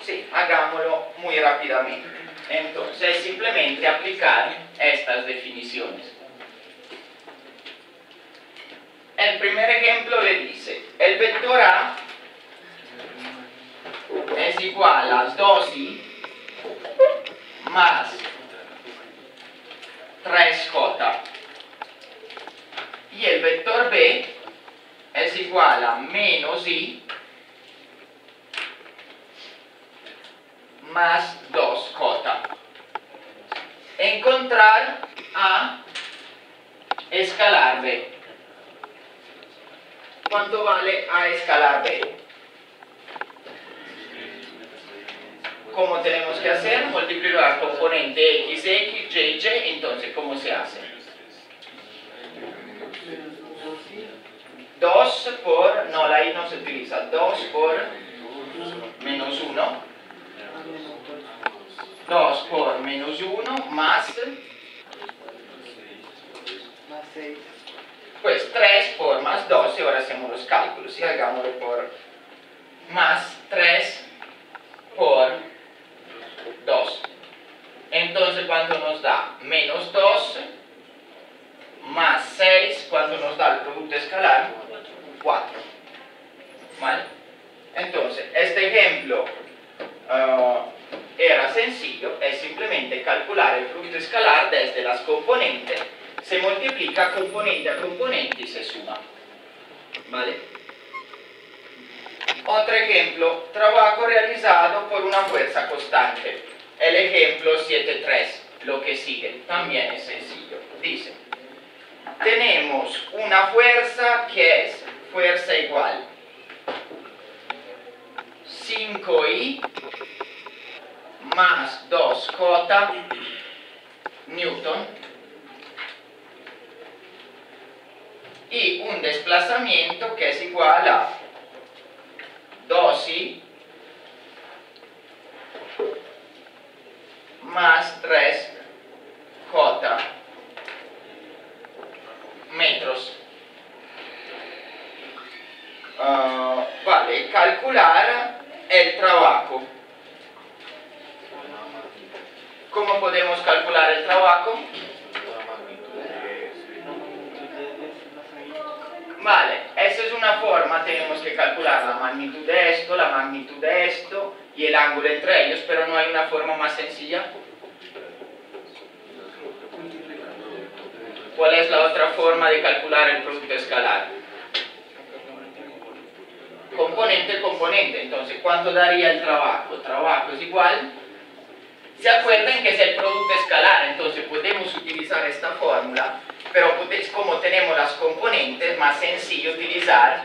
Sí, hagámoslo muy rápidamente. Entonces, simplemente aplicar estas definiciones. El primer ejemplo le dice, el vector A es igual a 2i más 3j y el vector B es igual a menos I más 2J. Encontrar A escalar B. ¿Cuánto vale A escalar B? ¿Cómo tenemos que hacer? Multiplicar componente X, X, Y, Y. Entonces, ¿cómo se hace? 2 por, no, la I no se utiliza, 2 por menos 1, 2 por menos 1 más 6. pues 3 por más 12, ahora hacemos los cálculos y hagámoslo por más 3 por 2. Entonces, ¿cuánto nos da? Menos 2 más 6, ¿cuánto nos da el producto escalar? 4. ¿Vale? Entonces, este ejemplo era sencillo, es simplemente calcular el producto escalar desde las componentes, se multiplica componente a componente y se suma. ¿Vale? Otro ejemplo, trabajo realizado por una fuerza constante. El ejemplo 7.3, lo que sigue, también es sencillo. Dice, tenemos una fuerza que es fuerza igual 5I más 2J Newton y un desplazamiento que es igual a 2I más 3J metros. Vale, calcular el trabajo. ¿Cómo podemos calcular el trabajo? Vale, esa es una forma, tenemos que calcular la magnitud de esto, la magnitud de esto y el ángulo entre ellos, pero no hay una forma más sencilla. ¿Cuál es la otra forma de calcular el producto escalar? Componente, componente. Entonces, ¿cuánto daría el trabajo? El trabajo es igual. ¿Se acuerdan que es el producto escalar? Entonces, podemos utilizar esta fórmula, pero como tenemos las componentes, más sencillo utilizar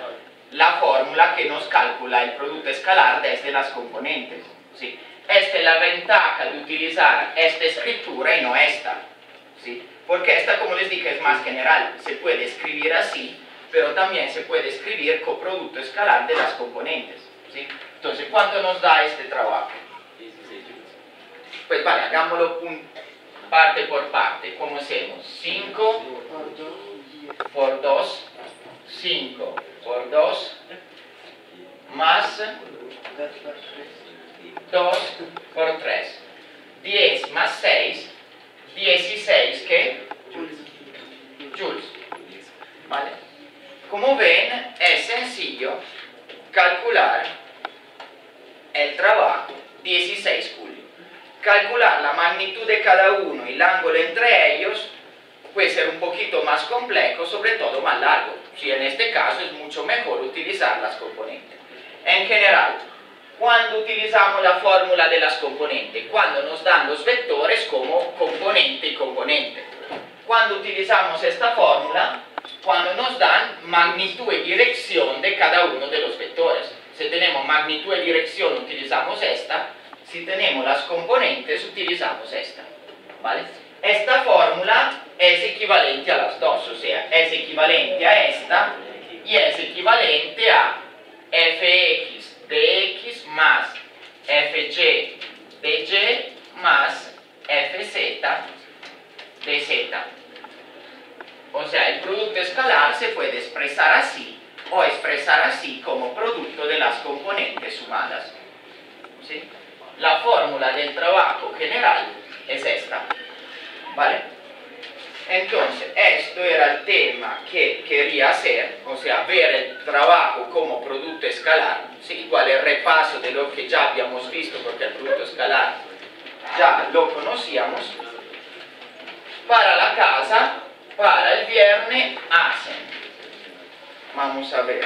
la fórmula que nos calcula el producto escalar desde las componentes. ¿Sí? Esta es la ventaja de utilizar esta escritura y no esta. ¿Sí? Porque esta, como les dije, es más general. Se puede escribir así, pero también se puede escribir como producto escalar de las componentes. ¿Sí? Entonces, ¿cuánto nos da este trabajo? Pues vale, hagámoslo parte por parte. ¿Cómo hacemos? 5 por 2, 5 por 2, más 2 por 3. 10 más 6, 16, ¿qué? Joules. ¿Vale? Como ven, es sencillo calcular el trabajo, 16 julios. Calcular la magnitud de cada uno y el ángulo entre ellos puede ser un poquito más complejo, sobre todo más largo. Si en este caso es mucho mejor utilizar las componentes. En general, cuando utilizamos la fórmula de las componentes, cuando nos dan los vectores como componente y componente. Cuando utilizamos esta fórmula, cuando nos dan magnitud y dirección de cada uno de los vectores. Si tenemos magnitud y dirección, utilizamos esta. Si tenemos las componentes, utilizamos esta. ¿Vale? Esta fórmula es equivalente a las dos, o sea, es equivalente a esta y es equivalente a fx de x más fy de y más fz de z. O sea, el producto escalar se puede expresar así o expresar así como producto de las componentes sumadas. ¿Sí? La fórmula del trabajo general es esta. ¿Vale? Entonces, esto era el tema que quería hacer, o sea, ver el trabajo como producto escalar, ¿sí? Igual el repaso de lo que ya habíamos visto, porque el producto escalar ya lo conocíamos. Para la casa, para el viernes hacen. Vamos a ver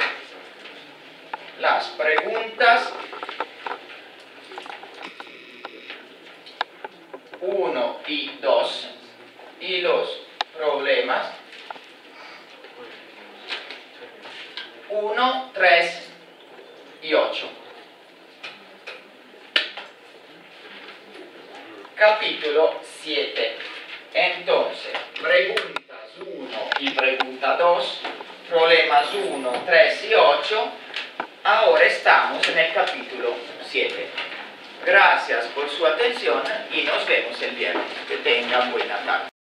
las preguntas. 1 y 2 y los problemas 1, 3 y 8. Capítulo 7. Entonces, preguntas 1 y pregunta 2, problemas 1, 3 y 8. Ahora estamos en el capítulo 7. Gracias por su atención y nos vemos el viernes. Que tengan buena tarde.